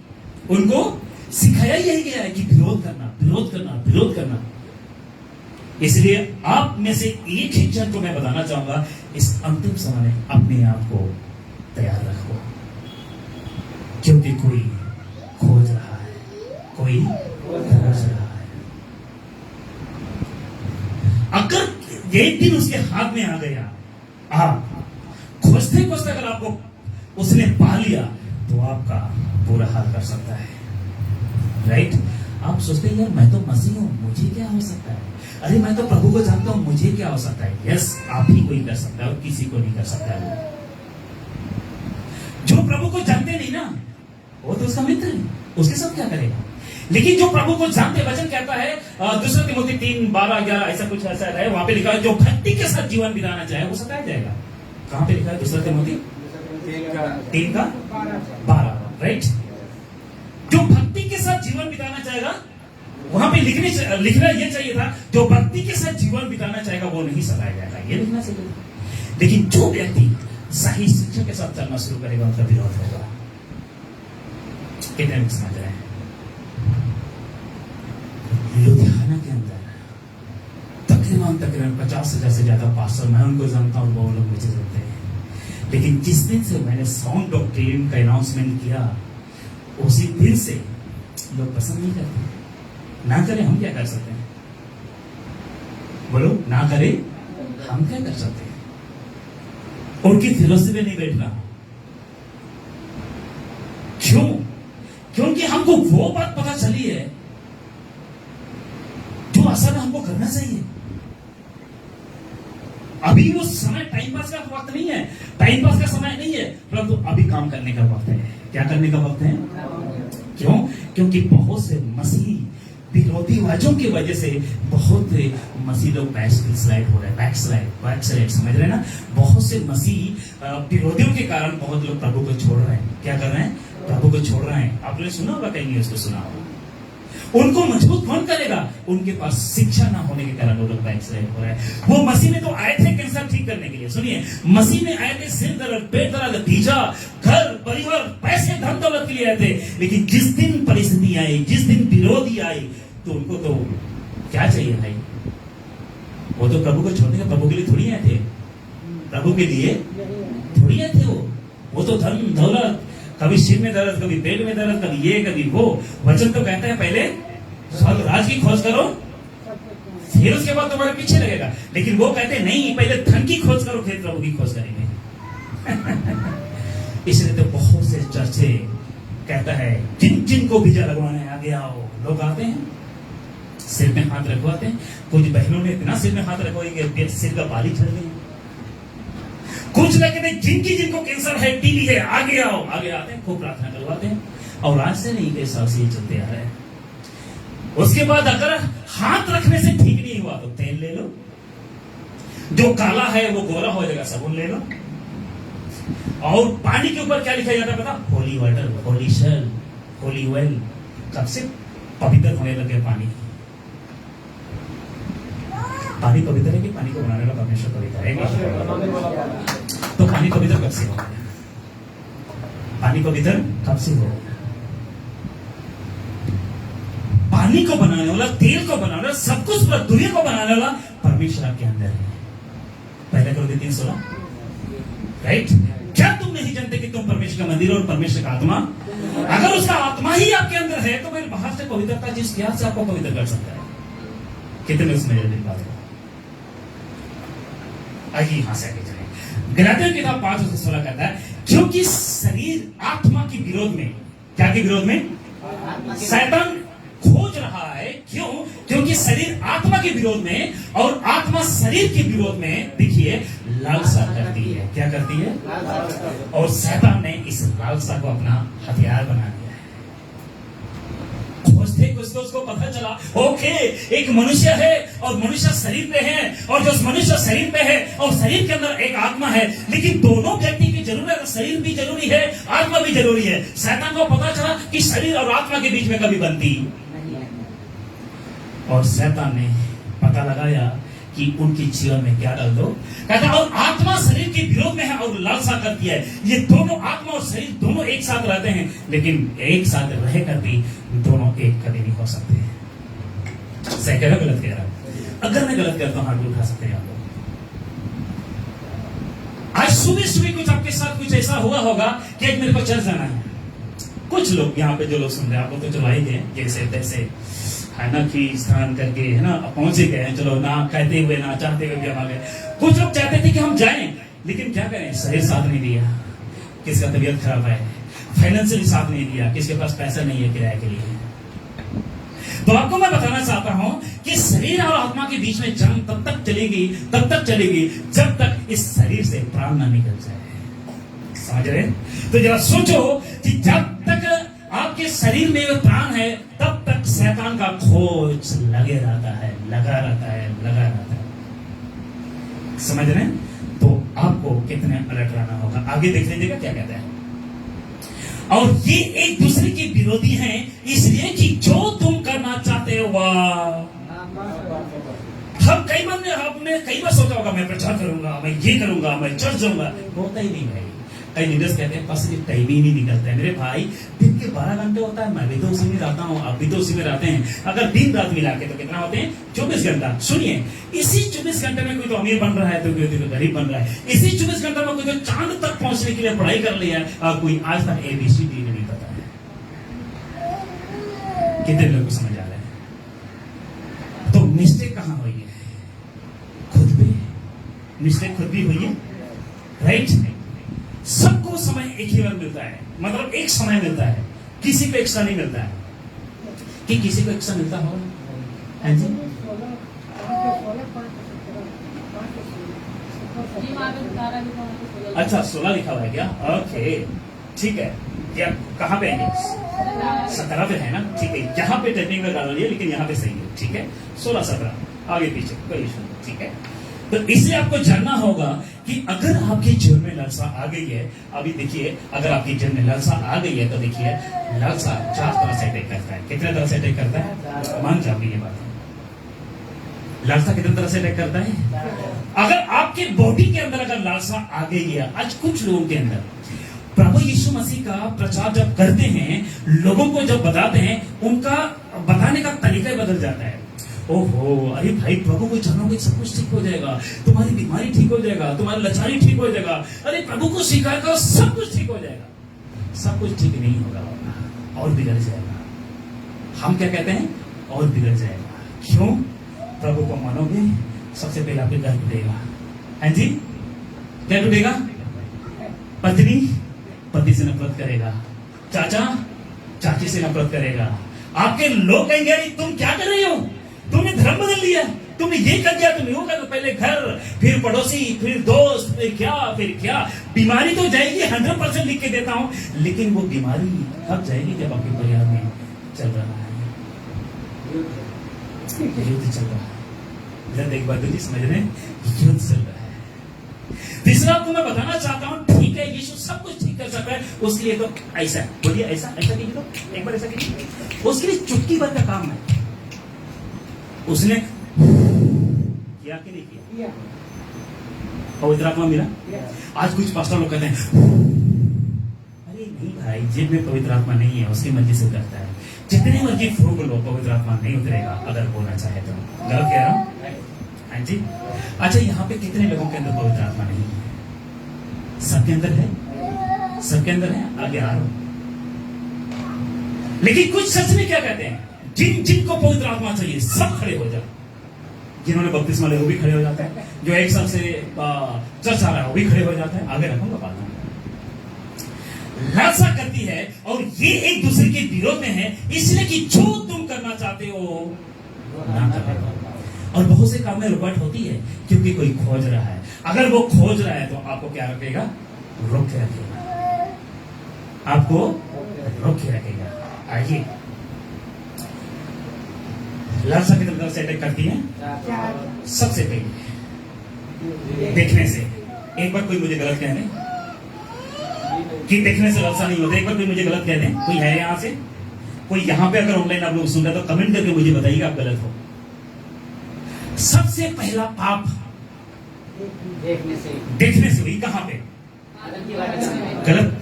उनको सिखाया यही गया है कि विरोध करना, विरोध करना, विरोध करना। इसलिए आप में से एक ही जन को मैं बताना चाहूंगा, इस अंतिम समय में अपने आप को तैयार रखो, क्योंकि कोई खोज रहा है, कोई खोज रहा है। अगर एक दिन उसके हाथ में आ गया, आप खोजते खोजते अगर आपको उसने पा लिया, तो आपका बुरा हाल कर सकता है। राइट? आप सोचते हैं यार मैं तो मसीह हूं, मुझे क्या हो सकता है? अरे मैं तो प्रभु को जानता हूं, मुझे क्या हो सकता है? यस, आप ही कोई कर सकता है और किसी को नहीं कर सकता है। जो प्रभु को जानते नहीं ना, वो तो उसका मित्र है, उसके साथ क्या करेगा? लेकिन जो प्रभु को जानते, वचन कहता है 2 तिमोथी 3:12-11 ऐसा कुछ ऐसा है, वहां पे लिखा है जो भक्ति के साथ जीवन बिताना चाहे वो सताया जाएगा। कहां पे लिखा है? 2 तिमोथी 3:12, राइट? जो भक्ति के साथ जीवन बिताना चाहेगा, वहां पे लिखना यह चाहिए था, जो भक्ति के साथ जीवन बिताना चाहेगा वो नहीं सताया जाएगा, ये लिखना चाहिए। लेकिन जो व्यक्ति सही शिक्षा के साथ चलना शुरू करेगा, उनका विरोध होगा। कितने लोग समझ रहे हैं? लुधियाना के अंदर तकरीबन 50,000 से ज्यादा पास्टर, मैं उनको जानता हूं, वो लोग मुझे जानते हैं। लेकिन जिस दिन से मैंने साउंड डॉक्ट्रिन का अनाउंसमेंट किया, उसी दिन से लोग पसंद नहीं करते। ना करें हम क्या कर सकते हैं? बोलो, ना करें हम क्या कर सकते हैं? उनकी फिलोसफी में नहीं बैठना। क्यों? क्योंकि हमको वो बात पता चली है जो असल में हमको करना चाहिए। अभी वो समय टाइम पास का वक्त नहीं है, टाइम पास का समय नहीं है, परंतु अभी काम करने का वक्त है। क्या करने का वक्त है? क्यों? क्योंकि बहुत से मसीह विरोधी वाजों की वजह से बहुत मसीह लोग बैकस्लाइड हो रहे हैं, बैकस्लाइड, समझ रहे हैं ना? बहुत से मसीह विरोधियों के कारण बहुत लोग प्रभु को छोड़ रहे हैं। क्या कर रहे हैं? प्रभु को छोड़ रहे हैं। आपने सुना होगा, कहीं न्यूज़ को सुना होगा। उनको मजबूत कौन करेगा? उनके पास शिक्षा ना होने के कारण वो लोग बैकस्लाइड हो रहे हैं। वो मसीह में तो आए थे कैंसर ठीक करने के लिए। सुनिए, मसीह में आए थे सिर दर्द, पेट दर्द, भीजा, घर परिवार, पैसे, धन दौलत के लिए आए थे। लेकिन जिस दिन परिस्थिति आई, जिस दिन विरोधी आई, तो उनको तो क्या चाहिए भाई? वो तो प्रभु को छोड़ने का, प्रभु के लिए थोड़ी आए थे, प्रभु के लिए थोड़ी आए थे। वो तो धन दौलत, कभी सिर में दर्द, कभी पेट में दर्द, कभी ये कभी वो। वचन तो कहता है पहले स्वर्ग राज की खोज करो, फिर उसके बाद तुम्हारे पीछे लगेगा। लेकिन वो कहते नहीं, पहले धन की खोज करो, फिर प्रभु की खोज करेंगे। इसलिए तो बहुत से चर्चे कहता है जिन को बीजा लगवाना है आगे आओ। लोग आते हैं, सिर में हाथ रखवाते हैं। कुछ बहनों ने इतना सिर में हाथ रखवाएंगे सिर का बाल ही झड़ गए। कुछ लोग कहते हैं जिनको कैंसर है, टीबी है, आगे आओ। आगे आते हैं, खूब प्रार्थना करवाते हैं, और आज से नहीं के साल से ये चलते आ रहे हैं। उसके बाद अगर हाथ रखने से ठीक नहीं हुआ तो तेल ले लो, जो काला है वो गोरा हो जाएगा, साबुन ले लो। और पानी के ऊपर क्या लिखा जाता है पता? Holy water, holy shell, holy oil. कब से पवित्र होने लगे पानी? पानी पवित्र है कि पानी को बनाने वाला परमेश्वर पवित्र है? तो पानी पवित्र कब से हो? पानी पवित्र कब से हो? पानी को बनाने वाला, तेल को बनाने वाला, सब कुछ पूरा दुनिया को बनाने वाला परमेश्वर आपके अंदर है। पहले कोरिन्थियों 3:16, राइट? क्या तुम नहीं जानते कि तुम परमेश्वर का मंदिर और परमेश्वर का आत्मा? अगर उसका आत्मा ही आपके अंदर है तो फिर बाहर से पवित्रता जिस ज्ञान से आपको पवित्र कर सकता है। कितने उसमें बात है? आइए यहां से आगे चलें। गलातियों की किताब 5:16 कहता है, क्योंकि शरीर आत्मा के विरोध में क्या के विरोध में? शैतान खोज रहा है। क्यों? क्योंकि शरीर आत्मा के विरोध में और आत्मा शरीर के विरोध में, देखिए, लालसा करती है। क्या करती है? और शैतान ने इस लालसा को अपना हथियार बना लिया है। खोजते खोजते उसको पता चला, ओके, एक मनुष्य है और मनुष्य शरीर पे है, और जो मनुष्य शरीर पे है और शरीर के अंदर एक आत्मा है, लेकिन दोनों व्यक्ति की जरूरत है। शरीर भी जरूरी है, आत्मा भी जरूरी है। शैतान को पता चला कि शरीर और आत्मा के बीच में कभी बनती, और शैतान ने पता लगाया कि उनके जीवन में क्या डाल दो। कहता और आत्मा शरीर के विरोध में है और लालसा करती है। ये दोनों, आत्मा और शरीर दोनों एक साथ रहते हैं, लेकिन एक साथ रहकर भी दोनों एक कभी नहीं हो सकते। सही कह रहा, गलत कह रहा? अगर मैं गलत करता हूं, हाथ उठा सकते हैं आप लोग। आज सुबह सुबह कुछ आपके साथ कुछ ऐसा हुआ होगा कि आज मेरे को चर्च जाना है। कुछ लोग यहाँ पे जो लोग सुन रहे हैं, आप लोग तो चलो आएंगे जैसे तैसे, है ना, कि स्नान करके, है ना, पहुंच ही गए, चलो, ना कहते हुए ना चाहते हुए भी हम आ गए। कुछ लोग चाहते थे कि हम जाएं, लेकिन क्या करें, शरीर साथ नहीं दिया, किसका तबीयत खराब है, फाइनेंशियली साथ नहीं दिया, किसके पास पैसा नहीं है किराए के लिए। तो आपको मैं बताना चाहता हूं कि शरीर और आत्मा के बीच में जंग तब तक चलेगी जब तक इस शरीर से प्राण ना निकल जाए। समझ रहे? तो जरा सोचो कि जब तक आपके शरीर में वो प्राण है, तब तक शैतान का खोज लगा रहता है। समझ रहे? तो आपको कितने अलर्ट रहना होगा। आगे देख लीजिएगा क्या कहता है। और ये एक दूसरे के विरोधी हैं, इसलिए कि जो तुम करना चाहते हो वह। हम आपने कई बार सोचा होगा, मैं प्रचार करूंगा, मैं ये करूंगा, मैं चर्च जाऊंगा। होता ही नहीं भाई। कई लीडर्स कहते हैं पॉजिटिव टाइम ही नहीं निकलता है। मेरे भाई, दिन के 12 घंटे होता है, मैं भी तो उसी में रहता हूँ, आप भी तो उसी में रहते हैं। अगर दिन रात मिला के तो कितना होते हैं? 24 घंटा। सुनिए, इसी 24 घंटे में कोई तो अमीर बन रहा है, तो कोई तो गरीब बन रहा है। इसी 24 घंटे में कोई तो चांद तक पहुंचने के लिए पढ़ाई कर लिया है, और कोई आज तक ABCD नहीं पता है। कितने लोग को समझ आ रहा है? तो मिस्टेक कहां हुई है? खुद पे मिस्टेक खुद भी हुई है, राइट? सबको समय एक ही बार मिलता है, मतलब एक समय मिलता है, किसी को एक्स्ट्रा नहीं मिलता है। कि किसी को एक्स्ट्रा मिलता हो? हाँ जी, अच्छा, 16 लिखा हुआ है क्या? ओके, ठीक है। क्या कहाँ पे है? 17 पे है ना? ठीक है, यहाँ पे टाइपिंग में डाल दिया, लेकिन यहाँ पे सही है। ठीक है, 16 17 आगे पीछे कोई इशू नहीं। ठीक है, तो इसलिए आपको जानना होगा कि अगर आपके जीवन में लालसा आ गई है, अभी देखिए, अगर आपके जीवन में लालसा आ गई है, तो देखिए, लालसा 4 तरह से अटैक करता है। कितने तरह से अटैक करता है? मान जाओगे ये बात। लालसा कितने तरह से अटैक करता है? अगर आपके बॉडी के अंदर अगर लालसा आ गई है, आज कुछ लोगों के अंदर प्रभु यीशु मसीह का प्रचार जब करते हैं, लोगों को जब बताते हैं, उनका बताने का तरीका ही बदल जाता है। ओहो, अरे भाई, प्रभु को जानोगे सब कुछ ठीक हो जाएगा, तुम्हारी बीमारी ठीक हो जाएगा, तुम्हारी लाचारी ठीक हो जाएगा। अरे प्रभु को स्वीकार करो, सब कुछ ठीक हो जाएगा। सब कुछ ठीक नहीं होगा, और बिगड़ जाएगा। हम क्या कहते हैं? और बिगड़ जाएगा। क्यों? प्रभु को मानोगे, सबसे पहले आपके घर टूटेगा। हाँ जी, क्या टूटेगा? पत्नी पति से नफरत करेगा, चाचा चाची से नफरत करेगा, आपके लोग कहेंगे तुम क्या कर रहे हो, तुमने धर्म बदल लिया, तुमने ये कर दिया, तुमने वो कर, तो पहले घर, फिर पड़ोसी, फिर दोस्त, फिर क्या। बीमारी तो जाएगी, 100% लिख के देता हूं, लेकिन वो बीमारी कब जाएगी? जब आपके परिवार में चल रहा है युद्ध चल रहा है। एक बात जी समझ रहे हैं, युद्ध चल रहा है। तीसरा आपको मैं बताना चाहता हूं, ठीक है, यीशु सब कुछ ठीक कर सकता है, उसके लिए तो ऐसा बोलिए, ऐसा कीजिए, तो एक बार ऐसा कीजिए, उसके लिए चुटकी भर का काम है। उसने किया कि नहीं किया? पवित्र आत्मा मिला। आज कुछ पास्टर लोग कहते हैं, अरे नहीं भाई, जेब में पवित्र आत्मा नहीं है, उसकी मर्जी से करता है, जितने मर्जी फूक लो, पवित्र आत्मा नहीं उतरेगा अगर बोलना चाहे तो। गलत कह रहा हूं? हाँ जी। अच्छा, यहाँ पे कितने लोगों के अंदर पवित्र आत्मा नहीं है? सबके अंदर है, सबके अंदर है। आगे आ रहा, लेकिन कुछ सच में क्या कहते हैं, जिनको पवित्र आत्मा चाहिए सब खड़े हो जाओ। जिन्होंने बपतिस्मा लिया वो भी खड़े हो जाते हैं, जो 1 साल से चर्च आ रहा है वो भी खड़े हो जाता है। आगे रखूंगा बात। लालसा करती है और ये एक दूसरे के विरोध में है, इसलिए कि जो तुम करना चाहते हो ना कर पाओ। और बहुत से काम में रुकावट होती है क्योंकि कोई खोज रहा है। अगर वो खोज रहा है तो आपको क्या रखेगा? रोक के रखेगा, आपको रोक के रखेगा। आइए, लालसा की तरफ से अटैक करती है सबसे पहले देखने से। एक बार कोई मुझे गलत कह दे कि देखने से लालसा नहीं होता, एक बार कोई मुझे गलत कह दे, कोई है यहां से, कोई यहां पे अगर ऑनलाइन आप लोग सुन रहे तो कमेंट करके मुझे बताइएगा आप गलत हो। सबसे पहला पाप देखने से हुई। कहां पे? गलत,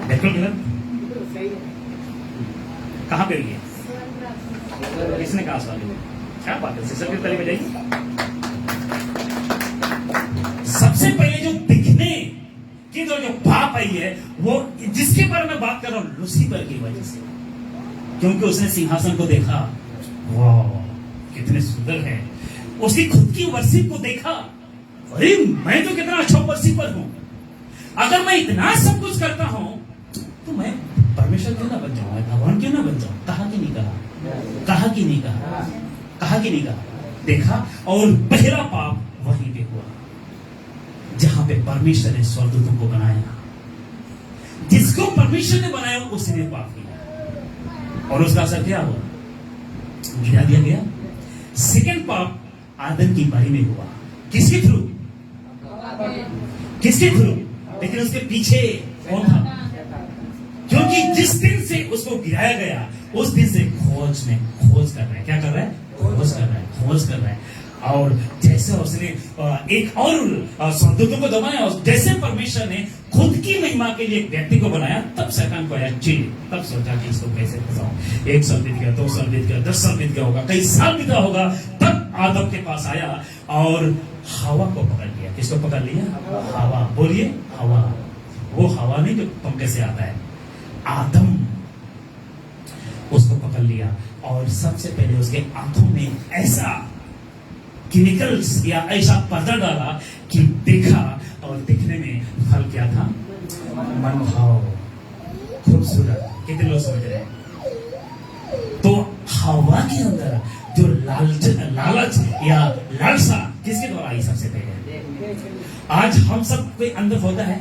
बिल्कुल गलत। कहां पे हुई है? किसने कहा? सवाल क्या बात है, सिसर के तले बजाइए। सबसे पहले जो दिखने की जो पाप आई है वो जिसके बारे में बात कर रहा हूं, लूसीफर की वजह से। क्योंकि उसने सिंहासन को देखा, वाह कितने सुंदर है। उसकी खुद की वर्शिप को देखा, अरे मैं तो कितना अच्छा वर्शिपर हूं, अगर मैं इतना सब कुछ करता हूं तो मैं परमेश्वर क्यों ना बन जाऊं, मैं भगवान क्यों ना बन जाऊं। कहा कि नहीं कहा? कहा कि नहीं कहा? कहा कि नहीं कहा? देखा। और पहला पाप वहीं पे हुआ जहां पे परमेश्वर ने स्वर्गदूतों को बनाया। जिसको परमेश्वर ने बनाया उसने पाप किया और उसका असर क्या हुआ? गिरा दिया गया। सेकंड पाप आदम की बारी में हुआ। किसके थ्रू? किसके थ्रू? लेकिन उसके पीछे कौन था? क्योंकि जिस दिन से उसको गिराया गया उस दिन से खोज कर रहा है। क्या कर रहा है? खोज कर रहा है। और जैसे उसने एक और स्वर्गदूतों को दबाया, जैसे परमेश्वर ने खुद की महिमा के लिए एक व्यक्ति को बनाया, तब शैतान को आया चिढ़। तब सोचा कि इसको कैसे फंसाऊं। 1 साल बीत गया, 2 साल बीत गया, 10 साल बीत गया होगा, कई साल बीता होगा। तब आदम के पास आया और हवा को पकड़ लिया। किसको पकड़ लिया? हवा। बोलिए हवा। वो हवा नहीं जो पंखे से आता है, आदम उसको पकड़ लिया और सबसे पहले उसके आंखों में ऐसा केमिकल्स या ऐसा पर्दा डाला कि देखा, और दिखने में फल क्या था? मनभाव, खूबसूरत। कितने लोग समझ रहे हैं? तो हवा के अंदर जो लालच या लालसा किसके द्वारा आई? सबसे पहले आज हम सब के अंदर होता है।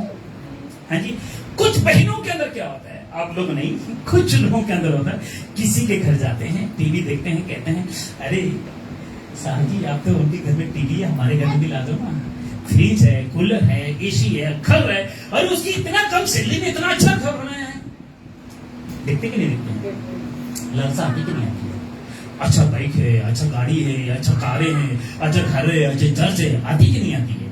हाँ जी, कुछ बहनों के अंदर क्या होता है, आप लोग नहीं, कुछ लोगों के अंदर होता है। किसी के घर जाते हैं, टीवी देखते हैं, कहते हैं अरे साहब जी आप तो उनके घर में टीवी है, हमारे घर में भी ला दो ना, फ्रिज है, कूलर है, एसी है, घर है, और उसकी इतना कम सैलरी में इतना अच्छा घर बनाया है। देखते कि नहीं देखते? लालसा आती कि नहीं आती है? अच्छा बाइक है, अच्छा गाड़ी है, अच्छा कारें हैं, अच्छा घर है, अच्छे चर्च है, आती कि नहीं आती है?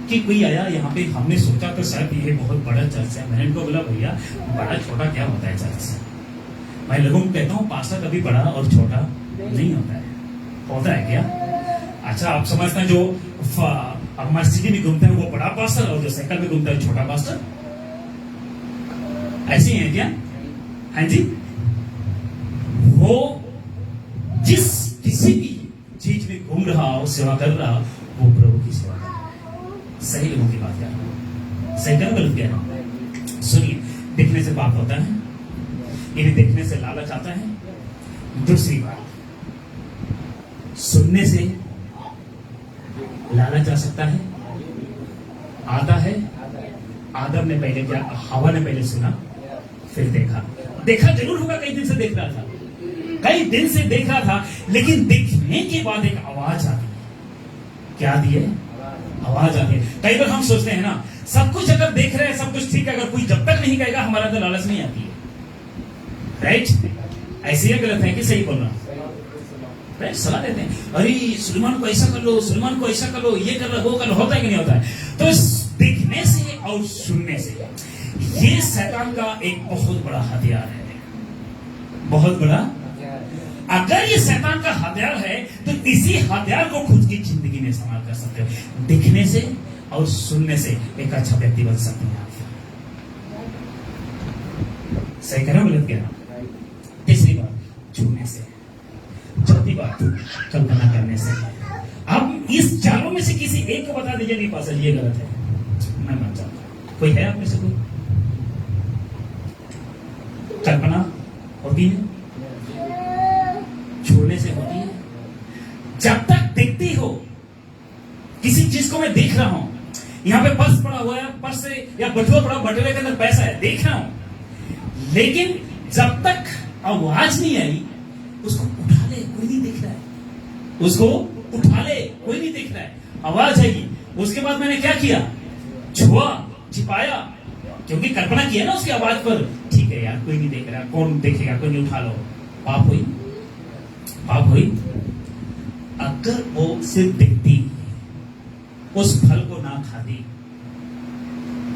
कि कोई आया यहाँ पे, हमने सोचा तो शायद ये बहुत बड़ा चर्च है। मैंने इनको बोला भैया बड़ा छोटा क्या होता है चर्च? मैं लोगों को कहता हूँ पास्टर कभी बड़ा और छोटा नहीं होता है। होता है क्या? अच्छा आप समझते हैं जो मस्जिद में घूमता है वो बड़ा पास्टर और जो साइकिल में घूमता है छोटा पास्टर? ऐसे ही है क्या? हाँ जी, वो जिस किसी भी चीज में घूम रहा हो, सेवा कर रहा, वो प्रभु की सेवा कर रहा। सही लोगों की बात कर रहा हूं, सही कर गलत कह रहा हूं? सुनिए, देखने से पाप होता है, ये देखने से लालच आता है। दूसरी बात, सुनने से लालच आ सकता है, आता है। आदम ने पहले क्या, हवा ने पहले सुना फिर देखा जरूर होगा, कई दिन से देख रहा था, कई दिन से देख रहा था, लेकिन देखने के बाद एक आवाज आती है। क्या आती है? आवाज आती है। कई बार हम सोचते हैं ना, सब कुछ अगर देख रहे हैं, सब कुछ ठीक है, अगर कोई जब तक नहीं कहेगा हमारा तो लालच नहीं आती है। राइट? ऐसे ही गलत है कि सही बोल रहा हूं? सलाह देते हैं, अरे सुलेमान को ऐसा कर लो, सुलेमान को ऐसा कर लो, ये कर लो, वो कर लो। होता है कि नहीं होता है? तो देखने से और सुनने से, ये शैतान का एक बहुत बड़ा हथियार है, बहुत बड़ा। अगर ये शैतान का हथियार है तो इसी हथियार को खुद की जिंदगी में इस्तेमाल कर सकते हो। दिखने से और सुनने से एक अच्छा व्यक्ति बन सकते हैं आप। सही कह रहा हूं गलत कह रहा हूं? तीसरी बात, छूने से। चौथी बात, कल्पना करने से। अब इस चारों में से किसी एक को बता दीजिए नहीं पास ये गलत है, मैं मान जाता हूं। कोई है आप में से कोई? कल्पना होती है, छोड़ने से होती है। जब तक देखती हो, किसी चीज को मैं देख रहा हूं, यहां पे पर्स पड़ा हुआ है, पर्स से या बटुआ पड़ा, बटुए के अंदर पैसा है, देख रहा हूं, लेकिन जब तक आवाज नहीं आई, उसको उठा ले, कोई नहीं देख रहा है। उसको उठा ले, कोई नहीं देख रहा है। आवाज आएगी, उसके बाद मैंने क्या किया? छुआ, छिपाया, क्योंकि कल्पना की है ना उसकी आवाज पर, ठीक है यार कोई नहीं देख रहा, कौन देखेगा, कोई नहीं, उठा लो। पाप हुई, पाप हुई। अगर वो सिर्फ दिखती, उस फल को ना खाती,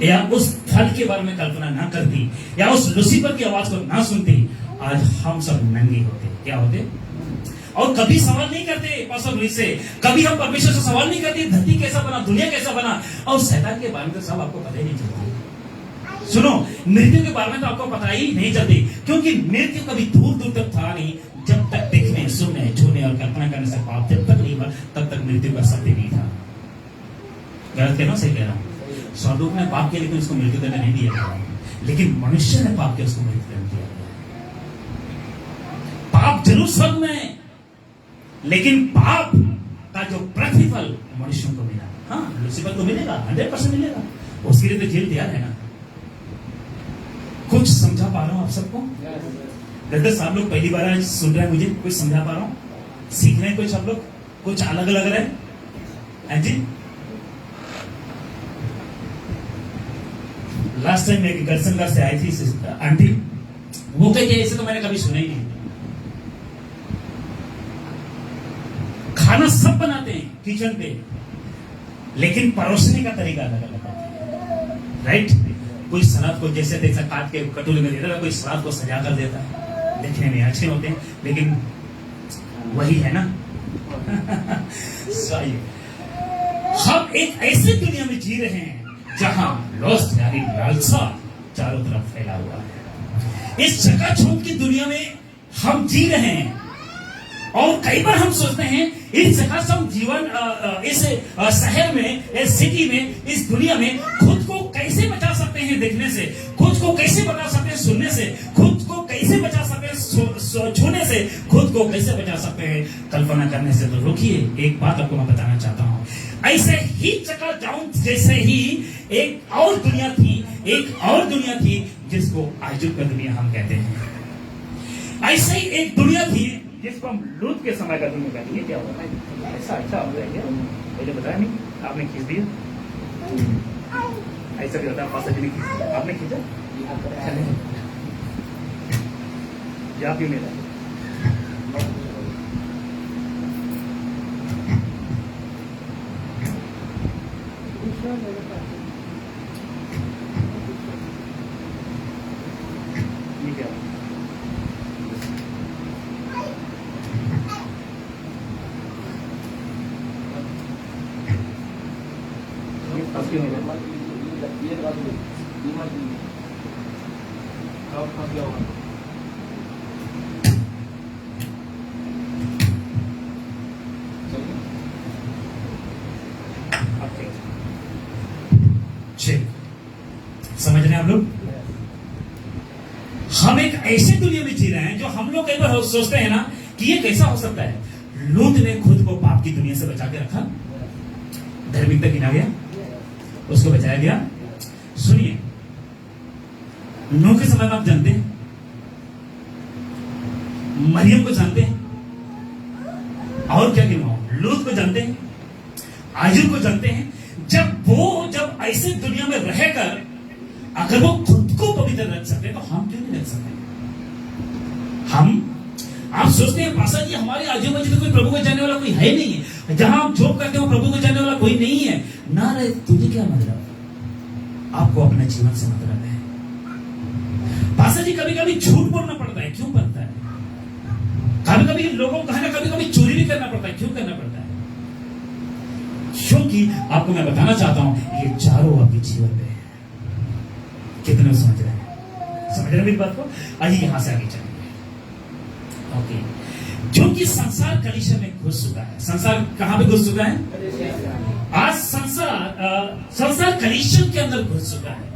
या उस फल के बारे में कल्पना ना करती, या उस लूसीफर की आवाज को ना सुनती, आज हम सब नंगे होते। क्या होते? और कभी सवाल नहीं करते पास्टर लुईस से, कभी हम परमेश्वर से सवाल नहीं करते धरती कैसा बना, दुनिया कैसा बना, और शैतान के बारे में तो सब आपको पता ही नहीं चलता। सुनो, मृत्यु के बारे में तो आपको पता ही नहीं चलती, क्योंकि मृत्यु कभी दूर दूर तक था नहीं। जब तक देखने, सुनने, छूने और कल्पना करने से पाप जब तक नहीं हुआ, तब तक मृत्यु का सत्य नहीं था। गलत कह रहा हूं, सही कह रहा हूं? स्वरूप ने पाप किया, लेकिन उसको मृत्यु दंड नहीं दिया गया, लेकिन मनुष्य ने पाप किया, उसको मृत्यु दंड दिया गया। पाप जरूर स्वर्ग में है, लेकिन पाप का जो प्रतिफल मनुष्यों को मिला, हाँ लूसीफर को मिलेगा, 100% मिलेगा। उसके लिए तो जेल तैयार है ना। कुछ समझा पा रहा हूं आप सबको? ब्रदर साहब लोग पहली बार आज सुन रहे हैं, मुझे कुछ समझा पा रहा हूं? सीख रहे हैं कुछ आप लोग? कुछ अलग लग रहा है? हाँ जी। लास्ट टाइम एक गर्सन से आई थी आंटी, वो कहती है ऐसे तो मैंने कभी सुना ही नहीं। खाना सब बनाते हैं किचन पे, लेकिन परोसने का तरीका अलग अलग है, राइट? कोई सलाद को जैसे तैसा काट के कटोरी में देता है, कोई सलाद को सजा कर देता है, देखने में अच्छे होते हैं, लेकिन वही है ना। सही। हम एक ऐसी दुनिया में जी रहे हैं जहां लॉस्ट यानी लालसा चारों तरफ फैला हुआ है। इस चकाचौंध की दुनिया में हम जी रहे हैं, और कई बार हम सोचते हैं इस चकाचौंध जीवन, इस शहर में, इस सिटी में, इस दुनिया में खुद को कैसे बचा सकते हैं देखने से, खुद को कैसे बचा सकते हैं सुनने से, खुद को कैसे बचा सकते हैं छूने से, खुद को कैसे बचा सकते हैं कल्पना करने से। तो रुकिए, एक बात आपको मैं बताना चाहता हूं। ऐसे ही चकाचौंध जैसे ही एक और दुनिया थी, एक और दुनिया थी जिसको आजुब का दुनिया हम कहते हैं। ऐसे ही एक दुनिया थी जिसको हम लूत के समय का दुनिया कहते हैं। क्या होता है? ऐसा अच्छा हो जाएगा, मुझे बताया नहीं, आपने खींच दिया। ऐसा भी होता है, पासा जी ने खींच दिया, आपने खींचा, या क्यों मेरा? ये क्या? समझ रहे हैं आप लोग? हम एक ऐसी दुनिया में जी रहे हैं जो हम लोग कई बार सोचते हैं ना कि ये कैसा हो सकता है। लूत ने खुद को पाप की दुनिया से बचा के रखा, धार्मिकता गिना गया, उसको बचाया गया। सुनिए, नूह के समय में आप जानते हैं, मरियम को जानते हैं, और क्या गिनवाओ, लूत को जानते हैं, आयुब को जानते हैं। जब ऐसे दुनिया में रहकर अगर वो खुद को पवित्र रख सकते तो हम क्यों नहीं रख सकते? आप सोचते हैं पासा जी हमारे आजू बाजू में कोई प्रभु को जानने वाला कोई है नहीं है, जहां हम जॉब करते हो प्रभु को जानने वाला कोई नहीं है ना। रहे तुझे क्या मतलब? आपको अपने जीवन से मतलब है। पासा जी कभी कभी झूठ बोलना पड़ता है, क्यों पड़ता है? कभी कभी लोगों को कहना, कभी कभी चोरी भी करना पड़ता है, क्यों करना पड़ता है? क्योंकि आपको मैं बताना चाहता हूं ये चारों आपके जीवन में है। कितने समझ रहे हैं? समझ रहे हैं मेरी बात को? आइए यहां से आगे चलेंगे। ओके, क्योंकि संसार कलीसिया में घुस चुका है। संसार कहां पे घुस चुका है? आज संसार कलीसिया के अंदर घुस चुका है।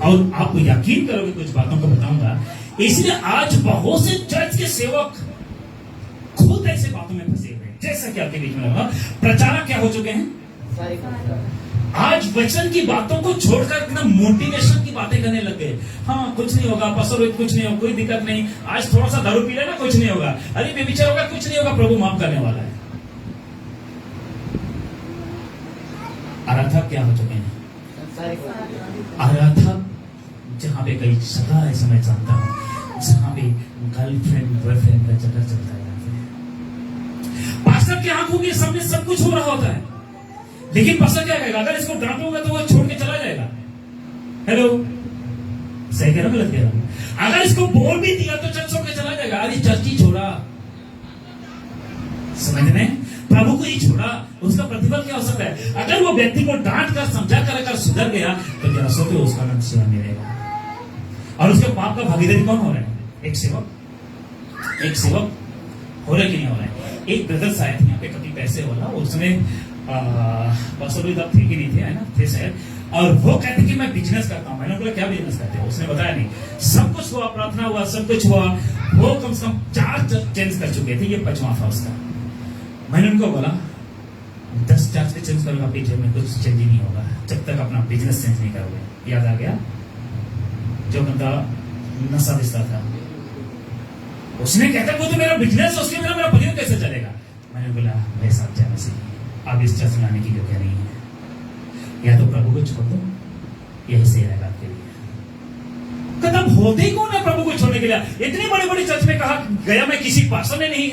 और आपको यकीन करोगे कुछ बातों को बताऊंगा, इसलिए आज बहुत से चर्च के सेवक खुद ऐसे बातों में फंसे हुए हैं। जैसा कि आपके बीच में लगा, प्रचारक क्या हो चुके हैं, सारी आज वचन की बातों को छोड़कर एकदम मोटिवेशन की बातें करने लग गए। हाँ कुछ नहीं होगा पास्टर, कुछ नहीं होगा, कोई दिक्कत नहीं, आज थोड़ा सा दारू पी लेना कुछ नहीं होगा, अरे बेविचार होगा कुछ नहीं होगा, प्रभु माफ करने वाला है। आराधक क्या हो चुके हैं, आराधक जहां पे कई जगह ऐसा मैं जानता हूं जहां पे गर्लफ्रेंड बॉयफ्रेंड का चक्कर चलता है। पास्टर की आंखों के सामने सब कुछ हो रहा होता है, लेकिन पास्टर क्या कहेगा, अगर इसको डांटोगे तो वो छोड़ के चला जाएगा। हेलो, सही कह रहा हूं गलत कह रहा हूं? अगर इसको बोल भी दिया तो चर्च छोड़ के चला जाएगा। अरे चर्च ही छोड़ा, समझ में, प्रभु को ही छोड़ा, उसका प्रतिफल क्या हो सकता है? अगर वो व्यक्ति को डांट कर समझा कर अगर सुधर गया तो जरा सोचो उसका नाम सेवा मिलेगा। और उसके पाप का भागीदारी कौन हो रहा है? एक सेवक हो रहा है कि नहीं हो रहा है? एक ब्रदर शायद यहाँ पे कभी पैसे वाला, उसने पासवर्ड तब थे कि नहीं थे, है ना, थे शायद, और वो कहते कि मैं बिजनेस करता हूँ। मैंने बोला क्या बिजनेस करते हो? उसने बताया नहीं, सब कुछ हुआ, प्रार्थना हुआ, सब कुछ हुआ, वो कम से कम 4 चर्च चेंज कर चुके थे, ये 5वां था उसका। मैंने उनको बोला 10 चर्च के चेंज करोगे आपके जीवन में कुछ चेंज ही नहीं होगा जब तक अपना बिजनेस चेंज नहीं करोगे। याद आ गया जो बंदा नशा बेचता था, उसने कहता वो तो मेरा बिजनेस है, उसके बिना मेरा परिवार कैसे चलेगा? मैंने बोला मेरे साथ जाने से अब इस चर्च में आने की योग्य नहीं है, या तो प्रभु को छोड़ दो, यही सही रहेगा आपके लिए। कदम होते ही कौन है प्रभु को छोड़ने के लिए? इतनी बड़ी बड़ी चर्च में कहा गया, मैं किसी पास्टर ने नहीं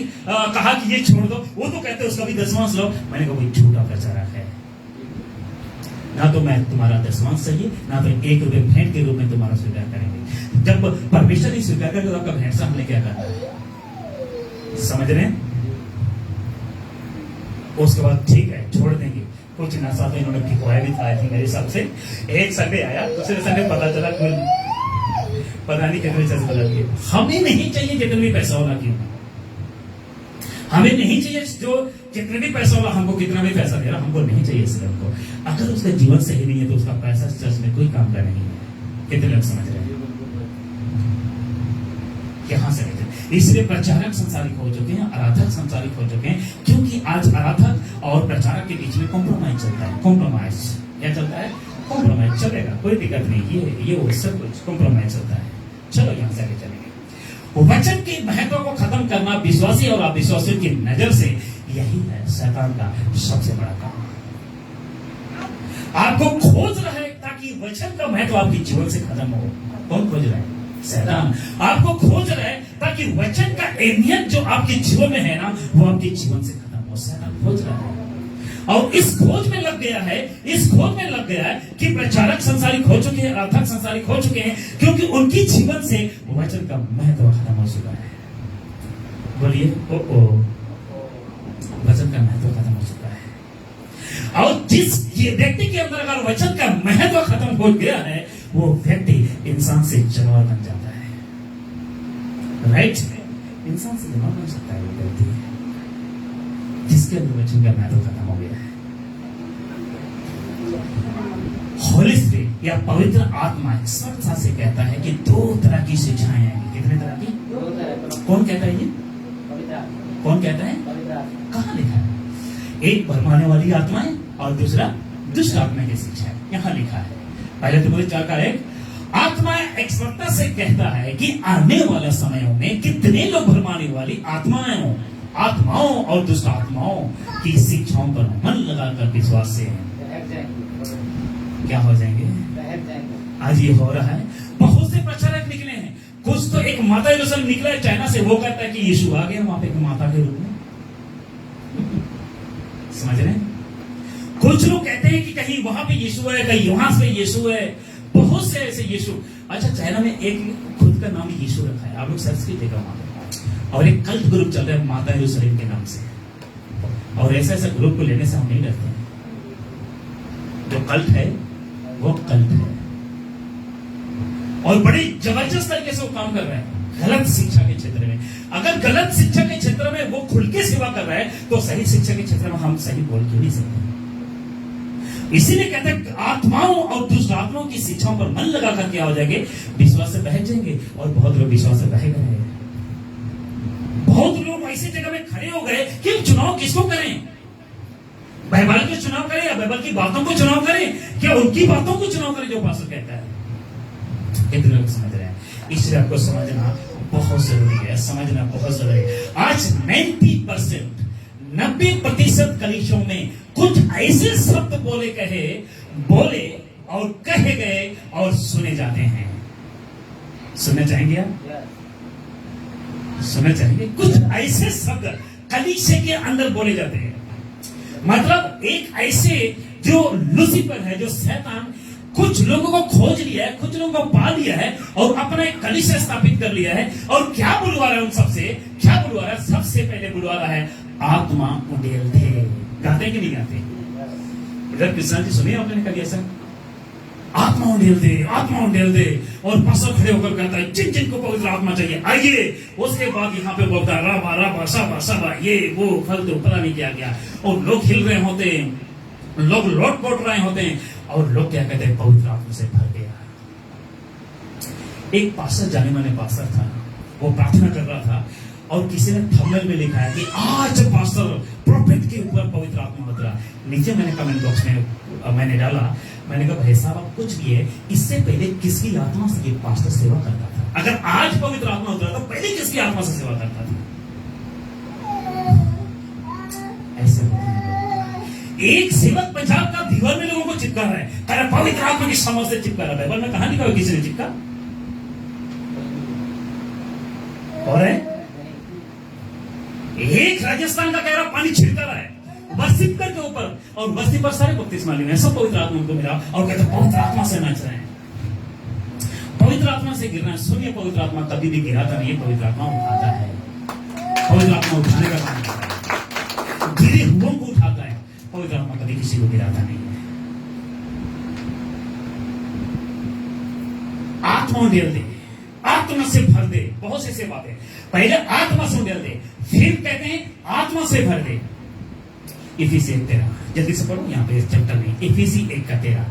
कहा कि ये छोड़ दो, वो तो कहते उसका भी दसवांश लो। मैंने कहा वही झूठा प्रचारक है, ना तो मैं तुम्हारा दसवांश चाहिए, ना तो 1 रुपए भेंट के रूप में तुम्हारा स्वीकार करेंगे। जब परमेश्वर नहीं स्वीकार करेगा तो आपका भेंट से हमने क्या करना है? समझ रहे हैं? उसके बाद ठीक है छोड़ देंगे। कुछ नशा तो इन्होंने भिगवाया भी था मेरे हिसाब से। एक संडे आया, दूसरे संडे पता चला पता नहीं कितने चर्च बदल गए। हमें नहीं चाहिए जितना भी पैसा वाला क्यों, हमें नहीं चाहिए जो कितने भी पैसा वाला हमको कितना भी पैसा दे रहा, हमको नहीं चाहिए इस हमको। अगर उसका जीवन सही नहीं है तो उसका पैसा चर्च में कोई काम का नहीं है। कितने लोग समझ रहे हैं? यहां से इसलिए प्रचारक संसारिक हो चुके हैं, आराधक संसारिक हो चुके हैं, क्योंकि आज आराधक और प्रचारक के बीच में कॉम्प्रोमाइज चलता है। कॉम्प्रोमाइज क्या चलता है? कॉम्प्रोमाइज चलेगा, कोई दिक्कत नहीं, ये वो सब कुछ कॉम्प्रोमाइज चलता है। चलो यहां से आगे चलेंगे। वचन के महत्व को खत्म करना विश्वासी और अविश्वासियों की नजर से यही है शैतान का सबसे बड़ा काम। आपको खोज रहा है ताकि वचन का महत्व आपके जीवन से खत्म हो। कौन खोज रहा है? शैतान। आपको खोज रहा है ताकि वचन का अहमियत जो आपके जीवन में है ना, वो आपके जीवन से खत्म हो। शैतान खोज रहा है और इस खोज में लग गया है, कि प्रचारक संसारिक हो चुके हैं, आराधक संसारिक हो चुके हैं, क्योंकि उनकी जीवन से वचन का महत्व खत्म हो चुका है। बोलिए वचन का महत्व खत्म हो चुका है। और जिस व्यक्ति के अंदर अगर वचन का महत्व खत्म हो गया है, वो व्यक्ति इंसान से जानवर बन जाता है। राइट? इंसान से जानवर बन सकता है वो व्यक्ति जिसके अंदर वचन का महत्व खत्म हो गया है। होली स्पिरिट या पवित्र आत्मा स्पष्टता से कहता है कि 2 तरह की शिक्षाएं आएंगी। कितने तरह की? 2 तरह। कौन कहता है ये? कौन कहता है? कहाँ लिखा है? एक भरमाने वाली आत्माएं और दूसरा दुष्ट आत्मा की शिक्षा। यहाँ लिखा है पहले तो 4:1 आत्मा स्पष्टता से कहता है कि आने वाले समयों में कितने लोग भरमाने वाली आत्माओं और दुष्ट आत्माओं की शिक्षाओं पर मन लगाकर विश्वास से क्या हो जाएंगे? आज ये हो रहा है। बहुत से प्रचारक निकले हैं, कुछ तो एक माता यरूशलेम निकला है चाइना से, वो कहता है कि यीशु आ गया वहां पे माता के रूप में। समझ रहे हैं? कुछ लोग कहते हैं कि कहीं वहां पे यीशु है, कहीं वहां पे यीशु है, बहुत से ऐसे यीशु। अच्छा, चाइना में एक खुद का नाम यीशु रखा है, आप लोग सर्च कीजिएगा वहां पे। और एक कल्ट ग्रुप चल रहा है माता यरूशलेम के नाम से, और ऐसे ग्रुप को लेने से हम नहीं डरते हैं। जो कल्ट है वो कल्ट है, और बड़ी जबरदस्त तरीके से वो काम कर रहे हैं गलत शिक्षा के क्षेत्र में। अगर गलत शिक्षा के क्षेत्र में वो खुल के सेवा कर रहा है, तो सही शिक्षा के क्षेत्र में हम सही बोल क्यों नहीं सकते? इसीलिए कहते हैं आत्माओं और दुष्ट आत्माओं की शिक्षाओं पर मन लगा कर क्या हो जाएंगे, विश्वास से बह जाएंगे। और बहुत लोग विश्वास से बह गए, बहुत लोग ऐसी जगह में खड़े हो गए कि हम चुनाव किसको करें, बाइबल को चुनाव करें या बाइबल की बातों को चुनाव करें, क्या उनकी बातों को चुनाव करें जो पास्टर कहता है। कितने लोग समझ रहे हैं? इसलिए आपको समझना बहुत जरूरी है, समझना बहुत जरूरी है। आज 90% कलीसियों में कुछ ऐसे शब्द बोले और कहे गए और सुने जाते हैं। सुनना चाहेंगे आप? सुनना चाहेंगे? कुछ ऐसे शब्द कलीसिया के अंदर बोले जाते हैं, मतलब एक ऐसे जो लूसीफर है, जो शैतान कुछ लोगों को खोज लिया है, कुछ लोगों को पा लिया है और अपना एक कलीसिया स्थापित कर लिया है। और क्या बुलवा रहा है उन सबसे? क्या बुलवा रहा है? सबसे पहले बुलवा रहा है आत्मा उंडेल दे। गाते कि नहीं गाते? इधर कृष्ण जी सुनिए आपने कभी ऐसा? आत्मा उंडेल दे, आत्मा उंडेल दे। और पास्टर खड़े होकर कहता है जिन जिन को पवित्र आत्मा चाहिए आइए। उसके बाद यहाँ पे बोलता है राबा राबा साबा साबा, ये वो फल तो पता नहीं क्या गया। और लोग हिल रहे होते हैं, लोग लौट पोट रहे होते हैं और लोग क्या कहते हैं, पवित्र आत्मा से भर गया। एक पास्टर, जाने माने पास्टर था, वो प्रार्थना कर रहा था और किसी ने थंबनेल में लिखा है कि आज पास्टर प्रोफेट के ऊपर पवित्र आत्मा उतरा। नीचे मैंने कमेंट बॉक्स में मैंने डाला, मैंने कहा भाई साहब आप कुछ भी है, इससे पहले किसकी आत्मा से ये पास्टर सेवा करता था? अगर आज पवित्र आत्मा उतरा तो पहले किसकी आत्मा से सेवा करता था? ऐसे होते हैं। एक सेवक पंजाब का दीवार में लोगों को चिपका रहा है, कह रहा पवित्र आत्मा की समझ से चिपका रहा है। बाइबल में कहां लिखा है किसी ने चिपका? और है एक राजस्थान का कह रहा पानी छिड़का रहा है वर्षिपर के ऊपर, और वर्षिपर सारे बपतिस्मा लिए हैं, सब पवित्र आत्मा उनको मिला और कहते पवित्र आत्मा से नाच रहे हैं, पवित्र आत्मा से गिरना है। सुनिए, पवित्र आत्मा कभी भी गिराता नहीं है, पवित्र आत्मा उठाता है। पवित्र आत्मा उठाने का काम करता है, गिरे हुओं को उठाता है। पवित्र आत्मा कभी किसी को गिराता नहीं है। आत्मा उंडेल दे, आत्मा से भर दे। बहुत से बातें, पहले आत्मा से उंडेल दे, फिर कहते हैं आत्मा से भर दे। इफिसी 1:13, जल्दी से पढ़ो, यहाँ पे चैप्टर में इफिसी 1:13,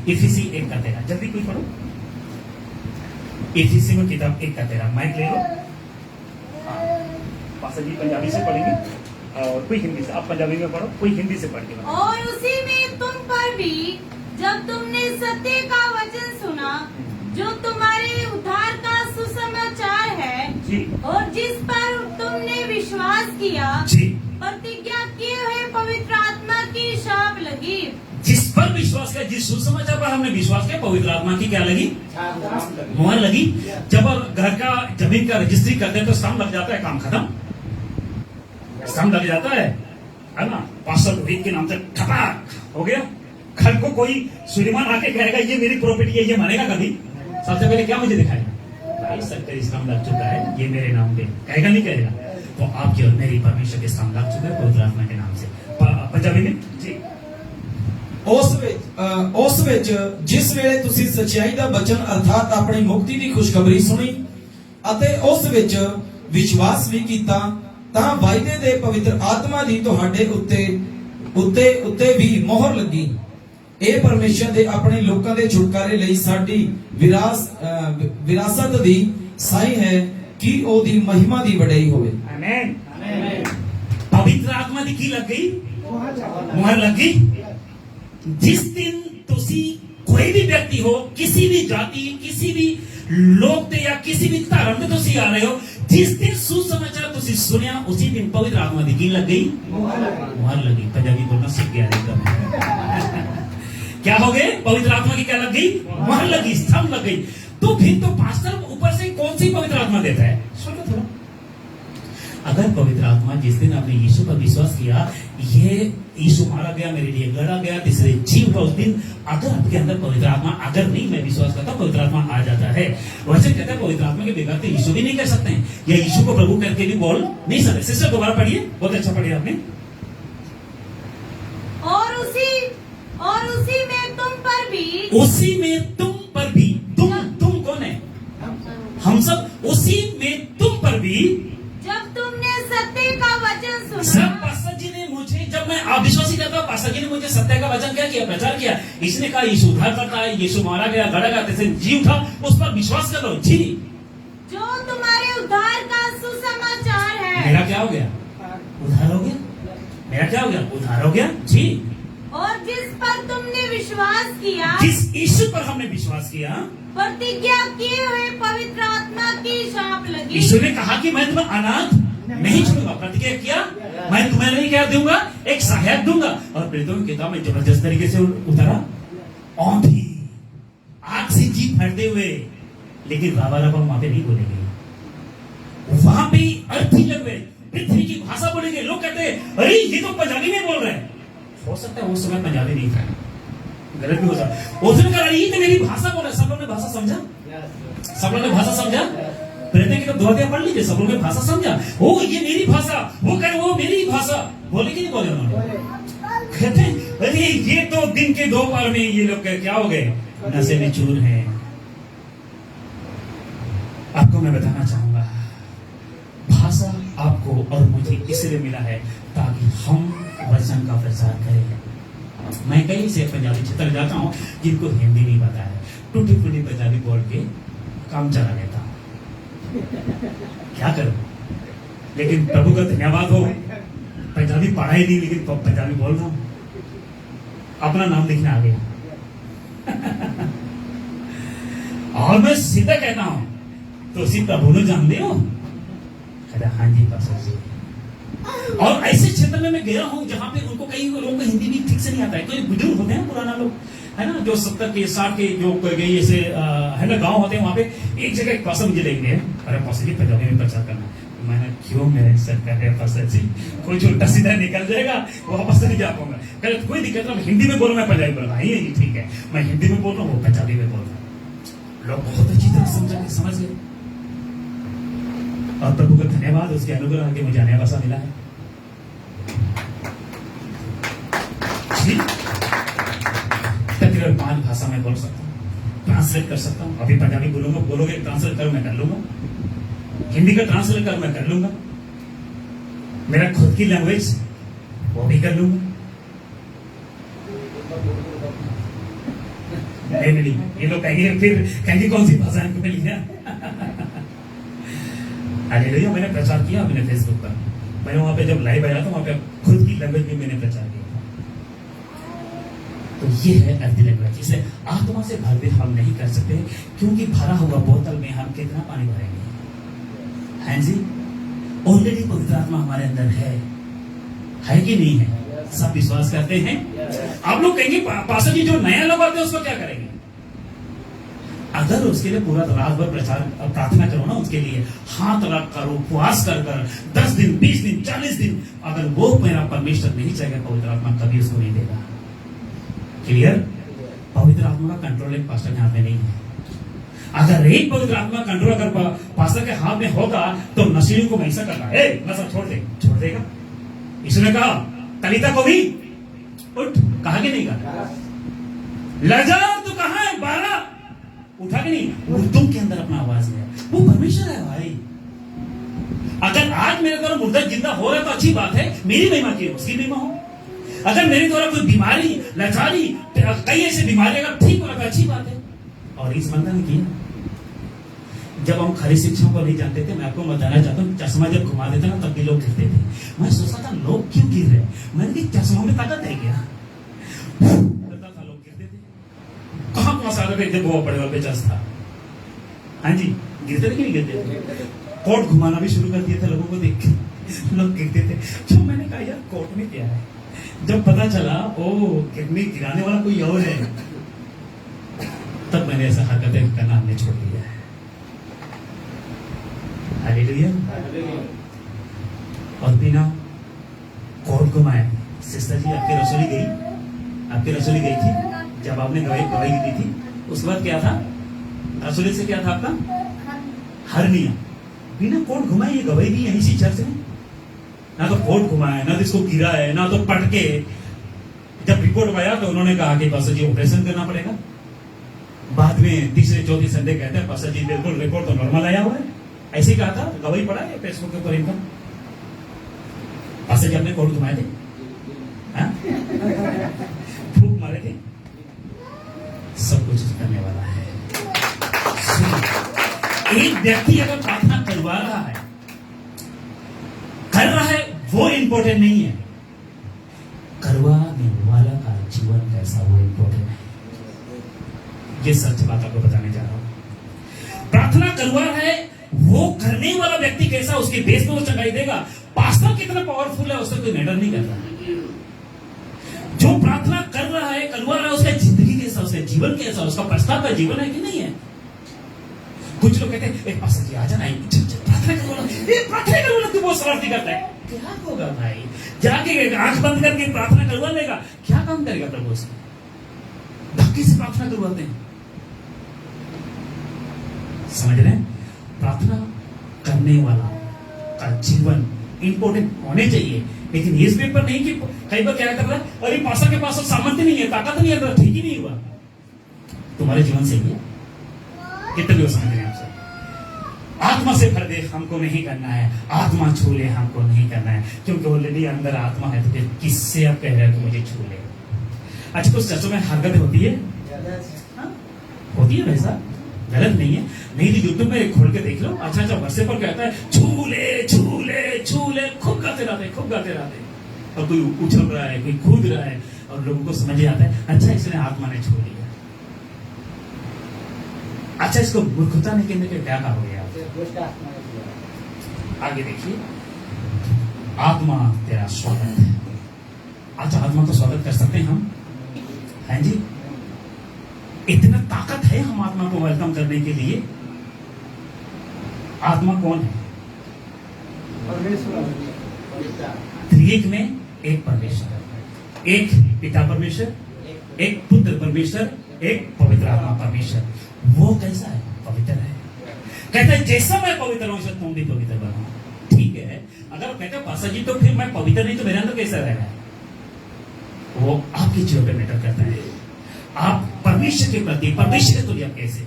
इफिसी 1:13, जल्दी कोई पढ़ो। इफिसी में किताब 1:13, माइक ले लो। पास्टर जी पंजाबी से पढ़ेंगे और कोई हिंदी से, आप पंजाबी में पढ़ो, कोई हिंदी से पढ़ के। और उसी में तुम पर भी जब तुमने सत्य का वचन सुना, जो तुम्हारे उद्धार का सुसमाचार है जी, और जिस पर तुमने विश्वास किया जी, प्रतिज्ञा किए हुए पवित्र आत्मा की शाप लगी। जिस पर विश्वास किया, जिस सुसमाचार पर हमने विश्वास किया, पवित्र आत्मा की क्या लगी? मोहर लगी। जब घर का जमीन का रजिस्ट्री करते हैं तो स्टाम्प लग जाता है, काम खत्म, स्टाम्प लग जाता है ना। पास्टर रोहित के नाम से ठपाक हो गया। कल को कोई सुलेमान आके कहेगा ये मेरी प्रॉपर्टी है, ये मानेगा कभी? सबसे पहले क्या मुझे दिखाएगा? भाई सरकारी स्टाम्प लग चुका है, ये मेरे नाम पे, कहेगा नहीं कहेगा? तो आपकी और मेरी परमेश्वर के स्टाम्प लग चुका है पवित्र आत्मा के नाम से। पंजाबी में जी, ਉਸ ਵਿੱਚ ਜਿਸ ਵੇਲੇ ਤੁਸੀਂ ਸੱਚਾਈ ਦਾ ਬਚਨ ਅਰਥਾਤ ਆਪਣੀ ਮੁਕਤੀ ਦੀ ਖੁਸ਼ਖਬਰੀ ਸੁਣੀ ਅਤੇ ਉਸ ਵਿੱਚ ਵਿਸ਼ਵਾਸ ਵੀ ਕੀਤਾ, ਤਾਂ ਵਾਅਦੇ ਦੇ ਪਵਿੱਤਰ ਆਤਮਾ ਦੀ ਤੁਹਾਡੇ ਉੱਤੇ ਵੀ ਮੋਹਰ ਲੱਗੀ। ਇਹ ਪਰਮੇਸ਼ਰ ਦੇ ਆਪਣੇ ਲੋਕਾਂ ਦੇ ਛੁਟਕਾਰੇ ਲਈ ਸਾਡੀ ਵਿਰਾਸਤ ਦੀ ਸਾਈ ਹੈ ਕਿ ਉਹਦੀ ਮਹਿਮਾ ਦੀ ਵਡਿਆਈ ਹੋਵੇ। आमीन। पवित्र आत्मा दी की लग गई? मोहर लग गई। जिस दिन तुसी कोई भी व्यक्ति हो, किसी भी जाति, किसी भी लोग ते या किसी भी धर्म ते तुसी आ रहे हो, जिस दिन सुसमाचार तुसी सुनिया, उसी दिन पवित्र आत्मा दी की लग गई? मोहर लगी। पंजाबी बोलना सीख गया एकदम। क्या हो गए? पवित्र आत्मा की क्या लग गई? मोहर लगी, स्तंभ लग गई। तो फिर तो पास्टर ऊपर से कौन सी पवित्र आत्मा देता है? सुनो थोड़ा। अगर पवित्र आत्मा जिस दिन आपने यीशु पर विश्वास किया, ये यीशु मारा गया, मेरे लिए गड़ा गया, तीसरे जीव का उस दिन, अगर आपके अंदर पवित्र आत्मा, अगर नहीं मैं विश्वास करता पवित्र आत्मा आ जाता है। वैसे कहते हैं पवित्र आत्मा के बगैर तो यीशु भी नहीं कह सकते हैं, या यीशु को प्रभु करके भी बोल नहीं सकते। सिस्टर दोबारा पढ़िए, बहुत अच्छा पढ़िए आपने। और उसी में तुम पर भी, उसी में तुम पर भी, तुम कौन है? हम सब। उसी में तुम पर भी जब तुमने सत्य का वचन सुना। सब पास्टर जी ने मुझे जब मैं अविश्वासी कहता हूं, पास्टर जी ने मुझे सत्य का वचन क्या किया, प्रचार किया, इसने कहा यीशु उद्धार करता है, यीशु मारा गया, गड़ा गया, जैसे जी उठा, उस पर विश्वास कर लो। जी, जो तुम्हारे उद्धार का सुसमाचार है। मेरा क्या हो गया? उद्धार हो गया। मेरा क्या हो गया? उद्धार हो गया। जी, और जिस पर तुमने विश्वास किया, जिस यीशु पर हमने विश्वास किया, प्रतिज्ञा किए हुए पवित्र आत्मा की शाप लगी। यीशु ने कहा कि मैं तुम्हें अनाथ नहीं छोड़ूंगा। प्रतिज्ञा किया, मैं तुम्हें नहीं क्या दूंगा, एक सहायक दूंगा। और प्रेरितों की किताब में जबरदस्त तरीके से उतरा, आंधी, आग से जी फटते हुए, लेकिन बाबा वहां पे नहीं बोलेंगे, वहां पे अर्थी लग गए, पृथ्वी की भाषा बोलेंगे। लोग कहते हैं अरे ये तो पंजाबी में बोल रहे हैं। हो सकता है उस समय पंजाबी नहीं था, गलत भी हो सकता है। उसने कहा ये तो मेरी भाषा बोल रहा है। सब लोगों ने भाषा समझा, सब लोगों ने भाषा समझा। प्रेरितों की दो अध्याय पढ़ लीजिए, सब लोगों ने भाषा समझा। ओ ये मेरी भाषा, वो कह वो मेरी भाषा। बोले कि नहीं बोले उन्होंने? कहते अरे ये तो दिन के दोपहर में ये लोग क्या हो गए, नशे में चूर हैं। आपको मैं बताना चाहूंगा, भाषा आपको और मुझे इसलिए मिला है ताकि हम वचन का प्रचार करें। मैं कहीं से पंजाबी क्षेत्र जाता हूँ जिनको हिंदी नहीं पता है, टूटी फूटी पंजाबी बोल के काम चला लेता हूँ। क्या करूं? लेकिन प्रभु का धन्यवाद हो, पंजाबी पढ़ा ही नहीं लेकिन पंजाबी बोल रहा हूं, अपना नाम लिखने आ गया। और मैं सीधा कहता हूं तो उसी प्रभु ने जान लियो। कहता हाँ जी पास्टर जी। और ऐसे क्षेत्र में मैं गया हूं जहां पे उनको कई लोगों को हिंदी भी ठीक से नहीं आता है। कोई बुजुर्ग होते हैं पुराना लोग, है ना, जो 70 के 60 के जो ऐसे है ना गांव होते हैं, वहां पे एक जगह एक पास्टर मुझे लेके गए, अरे पास्टर जी पंजाबी में प्रचार करना। मैंने क्यों मेरे सरकार है पास्टर जी, कोई जो उल्टा सीधा निकल जाएगा वापस नहीं जा पाऊंगा। कहते कोई दिक्कत नहीं, हिंदी में बोलो, मैं पंजाबी बोल रहा हूँ। ये ठीक है, मैं हिंदी में बोल रहा हूँ, वो पंजाबी में बोल रहा हूँ। लोग बहुत अच्छी तरह समझ गए। और प्रभु का धन्यवाद, उसके अनुग्रह के मुझे नया भाषा मिला है। तकरीबन 5 भाषा में बोल सकता हूँ, ट्रांसलेट कर सकता हूँ। अभी पंजाबी बोलूंगा, बोलोगे ट्रांसलेट कर, मैं कर लूंगा। हिंदी का ट्रांसलेट कर, मैं कर लूंगा। मेरा खुद की लैंग्वेज वो भी कर लूंगा। नहीं, ये लोग कहेंगे कौन सी भाषा इनको मिली है। हालेलुया। मैंने प्रचार किया अपने फेसबुक पर, मैंने वहां पे जब लाइव आया था वहां पे खुद की लैंग्वेज में मैंने प्रचार किया। तो ये है अर्थ लैंग्वेज। इसे आत्मा से भरपूर हम नहीं कर सकते, क्योंकि भरा हुआ बोतल में हम कितना पानी भरेंगे? हैं जी, ऑलरेडी पवित्र आत्मा हमारे अंदर है कि नहीं है? सब विश्वास करते हैं। आप लोग कहेंगे पास्टर जी जो नया लोग आते हैं उसको क्या करेंगे? अगर उसके लिए पूरा रात भर प्रचार प्रार्थना करो ना, उसके लिए हाथ रख कर उपवास कर 10 दिन 20 दिन 40 दिन, अगर वो मेरा परमेश्वर नहीं चाहेगा, पवित्र आत्मा कभी उसको नहीं देगा। क्लियर? पवित्र आत्मा का कंट्रोल एक पास्टर के हाथ में नहीं है। अगर एक पवित्र आत्मा कंट्रोल अगर पास्टर के हाथ में होगा तो नशेड़ी को वैसा करना है, नशा छोड़ देगा। इसने कहा तलीता को भी उठ, कहा कि नहीं कहा? लजार तू कहां है? 12 उठा के नहीं, मुर्दों के अंदर अपना आवाज है। वो परमेश्वर है भाई। अगर आज मेरे द्वारा मुर्दा जिंदा हो रहा है तो अच्छी बात है, मेरी महिमा की, उसकी महिमा हो। अगर मेरे द्वारा कोई बीमारी, लाचारी, कई ऐसी बीमारी अगर ठीक हो रहा है, अच्छी बात है। और इस बंदा ने किया। जब हम खरी शिक्षा को नहीं जानते थे, मैं आपको बताना चाहता हूँ, चश्मा जब घुमा देते ना तब भी लोग गिरते थे। मैं सोचता था लोग क्यों गिर रहे? मैंने कहा चश्मा में ताकत है क्या? लोग गिरते थे, कहां से आते थे, बहुत बड़े बड़े चस था। हाँ जी, गिरते थे कि नहीं गिरते थे? कोर्ट घुमाना भी शुरू कर दिया था, लोगों को देख के लोग गिरते थे। तो मैंने कहा यार कोर्ट में क्या है? जब पता चला ओ किडनी गिराने वाला कोई और है, तब मैंने ऐसा हरकतें करना हमने छोड़ दिया है। हालेलुया। और बिना कोर्ट घुमाए, सिस्टर जी आपकी रसोली गई थी जब आपने गवाही दी थी, उसके बाद क्या था? रसोली से क्या था आपका? हरनिया। बिना कोर्ट घुमाए ये गवाही दी यहीं से चर्च में, ना तो कोर्ट घुमाया, ना तो इसको गिरा है, ना तो पटके। जब रिपोर्ट आया तो उन्होंने कहा कि पास्टर जी ऑपरेशन करना पड़ेगा। बाद में तीसरे चौथे संडे कहते हैं पास्टर जी बिल्कुल रिपोर्ट तो नॉर्मल आया हुआ है। ऐसे ही कहा था, गवाही पड़ा है फेसबुक के ऊपर इनका। पास्टर जी अपने कोर्ट घुमाए थे, फूक मारेंगे, सब कुछ करने वाला है। सुनिए, एक व्यक्ति अगर प्रार्थना करवा रहा है, कर रहा है, वो इंपॉर्टेंट नहीं है, करवाने वाला का जीवन कैसा, वो इंपॉर्टेंट है। ये सच बात आपको बताने जा रहा हूं। प्रार्थना करवा रहा है, वो करने वाला व्यक्ति कैसा, उसके बेस में वो चंगाई देगा। पास्टर कितना पावरफुल है उससे कोई मैटर नहीं करता। जो प्रार्थना कर रहा है, करवा रहा है, उसका जिंदगी कैसा, उसका जीवन कैसा, उसका पश्चाताप का जीवन है कि नहीं है। कुछ लोग कहते हैं पास्टर जी आ जाना, प्रार्थना करवाना, तू बहुत शरारती करता है। क्या होगा भाई, जाके आंख बंद करके प्रार्थना करवा लेगा, क्या काम करेगा प्रभु उसका? धक्के से प्रार्थना करवाते हैं, समझ रहे हैं? प्रार्थना करने वाला का जीवन इंपॉर्टेंट होने चाहिए, लेकिन इस पेपर नहीं कि कई बार क्या कर रहा है, अरे पास्टर के पास सामर्थ्य नहीं है, ताकत नहीं है, तो ठीक ही नहीं हुआ। तुम्हारे जीवन से ही है, कितने लोग समझ रहे हैं? आपसे आत्मा से भर दे, हमको नहीं करना है, आत्मा छू ले, हमको नहीं करना है, क्योंकि ऑलरेडी अंदर आत्मा है, तो फिर किससे आप कह रहे हो कि मुझे छू ले? अच्छा, कुछ चर्चों में हरकत होती है, होती है वैसा, गलत नहीं है, नहीं तो यूट्यूब में खोल के देख लो। अच्छा वर्षे पर कहता है छू ले छू ले छू ले, खूब गाते रहते, और कोई उछल रहा है, कोई कूद रहा है, और लोगों को समझ आता है अच्छा इसने आत्मा ने छू लिया। अच्छा, इसको मूर्खता नहीं कहने के क्या हो गया? आगे देखिए, आत्मा तेरा स्वागत है। अच्छा, आत्मा का स्वागत कर सकते हैं हम, हैं जी? इतना ताकत है हम आत्मा को वेलकम करने के लिए। आत्मा कौन है? त्रिएक में एक परमेश्वर, एक पिता परमेश्वर, एक पुत्र परमेश्वर, एक पवित्र आत्मा परमेश्वर। वो कैसा है? पवित्र है। कहता है जैसा मैं पवित्र हूं, तुम भी पवित्र बनो। ठीक है, अगर कहते हैं पासा जी तो फिर मैं पवित्र नहीं, तो मेरे अंदर कैसा रहना है? वो आपकी जीवन पे मैटर करता है। आप परमेश्वर के प्रति, परमेश्वर के तुल्य कैसे?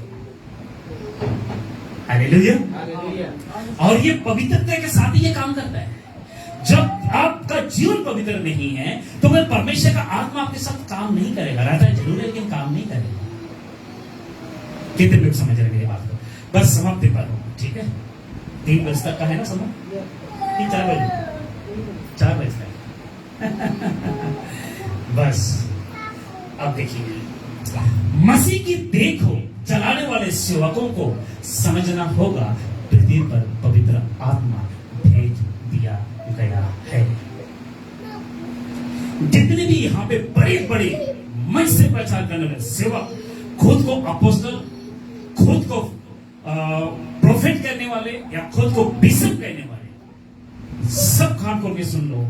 हालेलुया। और ये पवित्रता के साथ ही ये काम करता है। जब आपका जीवन पवित्र नहीं है, तो वह परमेश्वर का आत्मा आपके साथ काम नहीं करेगा। रहता है जरूर है, लेकिन काम नहीं करेगा। कितने लोग समझ रहे मेरी बात को? बस समाप्ति पर हूं, ठीक है? 3 बजे तक का है ना समय, कि 4 बजे? 4 बजे तक। बस अब देखिए, मसीह की देख को चलाने वाले सेवकों को समझना होगा, पृथ्वी पर पवित्र आत्मा भेज दिया गया है। जितने भी यहाँ पे बड़े बड़े मंच से प्रचार करने वाले सेवक, खुद को अपोस्टल, खुद को प्रोफेट कहने वाले, या खुद को बिशप कहने वाले, सब कान खोल के सुन लो,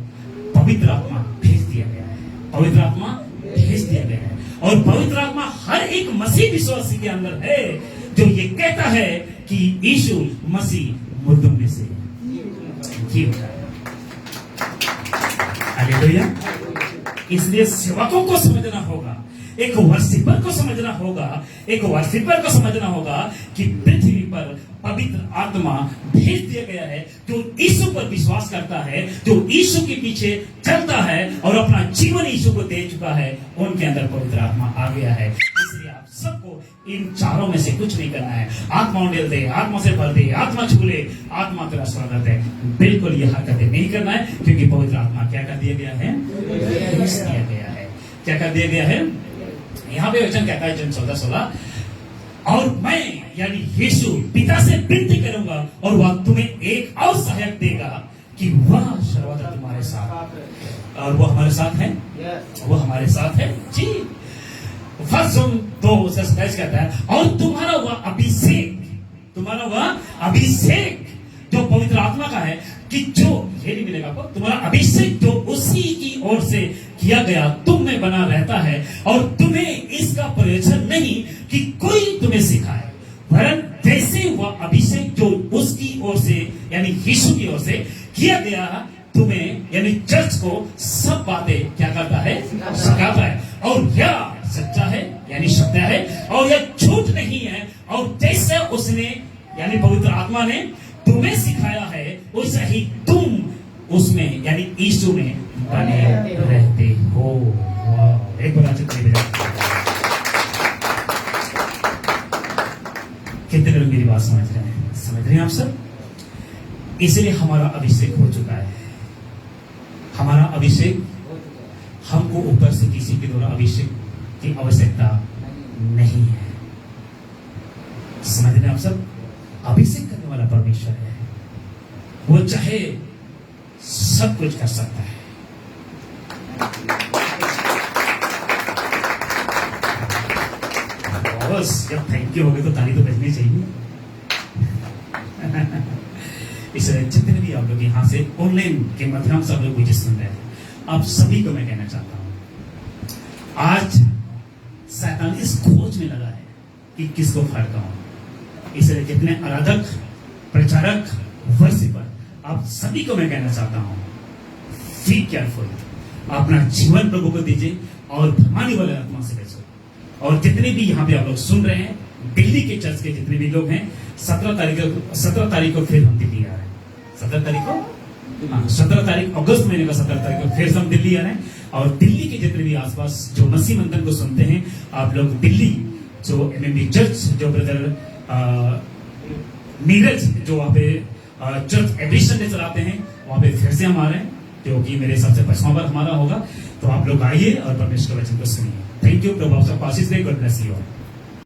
पवित्र आत्मा भेज दिया गया है। पवित्र आत्मा भेज दिया गया है, और पवित्र आत्मा हर एक मसीह विश्वासी के अंदर है, जो ये कहता है कि यीशु मसीह मुर्दों में से जी उठा है। हालेलुया। इसलिए सेवकों को समझना होगा, एक वर्शिपर को समझना होगा, एक वर्शिपर को समझना होगा कि पृथ्वी पर पवित्र आत्मा भेज दिया गया है, जो यीशु पर विश्वास करता है, जो यीशु के पीछे चलता है और अपना जीवन यीशु को दे चुका है, उनके अंदर पवित्र आत्मा आ गया है। इसलिए आप सबको इन चारों में से कुछ नहीं करना है। आत्मा उंडेल दे, आत्मा से भर दे, आत्मा छू ले, आत्मा तेरा स्वागत है, बिल्कुल ये हरकतें नहीं करना है, क्योंकि पवित्र आत्मा क्या कर दिया गया है? भेज दिया गया है। क्या कर दिया गया है? यहां पे वचन कहता है जन 14:16, और मैं यानी यीशु पिता से विनती करूंगा, और वह तुम्हें एक और सहायक देगा कि वह सर्वदा तुम्हारे साथ, और वह हमारे साथ है, वह हमारे साथ है जी। फर्स्ट 2:27 कहता है, और तुम्हारा वह अभिषेक जो पवित्र आत्मा का है, कि जो ये नहीं मिलेगा आपको, तुम्हारा अभिषेक जो उसी की ओर से किया गया तुम में बना रहता है, और तुम्हें इसका प्रयोजन नहीं कि कोई तुम्हें सिखाए, वरन जैसे वह अभिषेक जो उसकी ओर से यानी यीशु की ओर से किया गया तुम्हें यानी चर्च को सब बातें क्या करता है? सिखाता है। और यह सच्चा है यानी सत्य है, और यह झूठ नहीं है, और जैसे उसने यानी पवित्र आत्मा ने तुम्हें सिखाया है, वैसे ही तुम उसमें यानी यीशु में बने रहते हो। Lord. एक बार चित्र बजा। कितने लोग मेरी बात समझ रहे हैं? समझ रहे हैं आप सब? इसलिए हमारा अभिषेक हो चुका है। हमारा अभिषेक, हमको ऊपर से किसी के द्वारा अभिषेक की आवश्यकता नहीं है। समझ रहे हैं आप सब? अभिषेक करने वाला परमेश्वर है, वो चाहे सब कुछ कर सकता है। बस जब थैंक यू हो गए तो ताली तो बजनी चाहिए। इस जितने भी आप लोग यहां से ऑनलाइन के माध्यम से आप लोग मुझे सुन रहे हैं, आप सभी को मैं कहना चाहता हूं, आज शैतान इस खोज में लगा है कि किसको फड़काऊं। इसलिए जितने आराधक, प्रचारक, वर्शिपर, आप सभी को मैं कहना चाहता हूं, बी केयरफुल, अपना जीवन प्रभु को दीजिए और भरमाने वाले आत्मा से बचो। और जितने भी यहाँ पे आप लोग सुन रहे हैं, दिल्ली के चर्च के जितने भी लोग हैं, 17 तारीख को फिर हम दिल्ली आ रहे हैं। 17 तारीख को, हाँ, 17 तारीख अगस्त महीने का 17 तारीख को फिर हम दिल्ली आ रहे हैं। और दिल्ली के जितने भी आसपास जो मसीह मंथन को सुनते हैं, आप लोग दिल्ली जो एमएमबी चर्च, जो ब्रदर नीरज जो वहाँ पे चर्च एवरी संडे चलाते हैं, वहाँ पे फिर से हम आ रहे हैं, क्योंकि मेरे हिसाब से 5वां बार हमारा होगा। तो आप लोग आइए और परमेश्वर के वचन को सुनिए। Thank you. प्रभु आपका आशीष दे। God bless you all.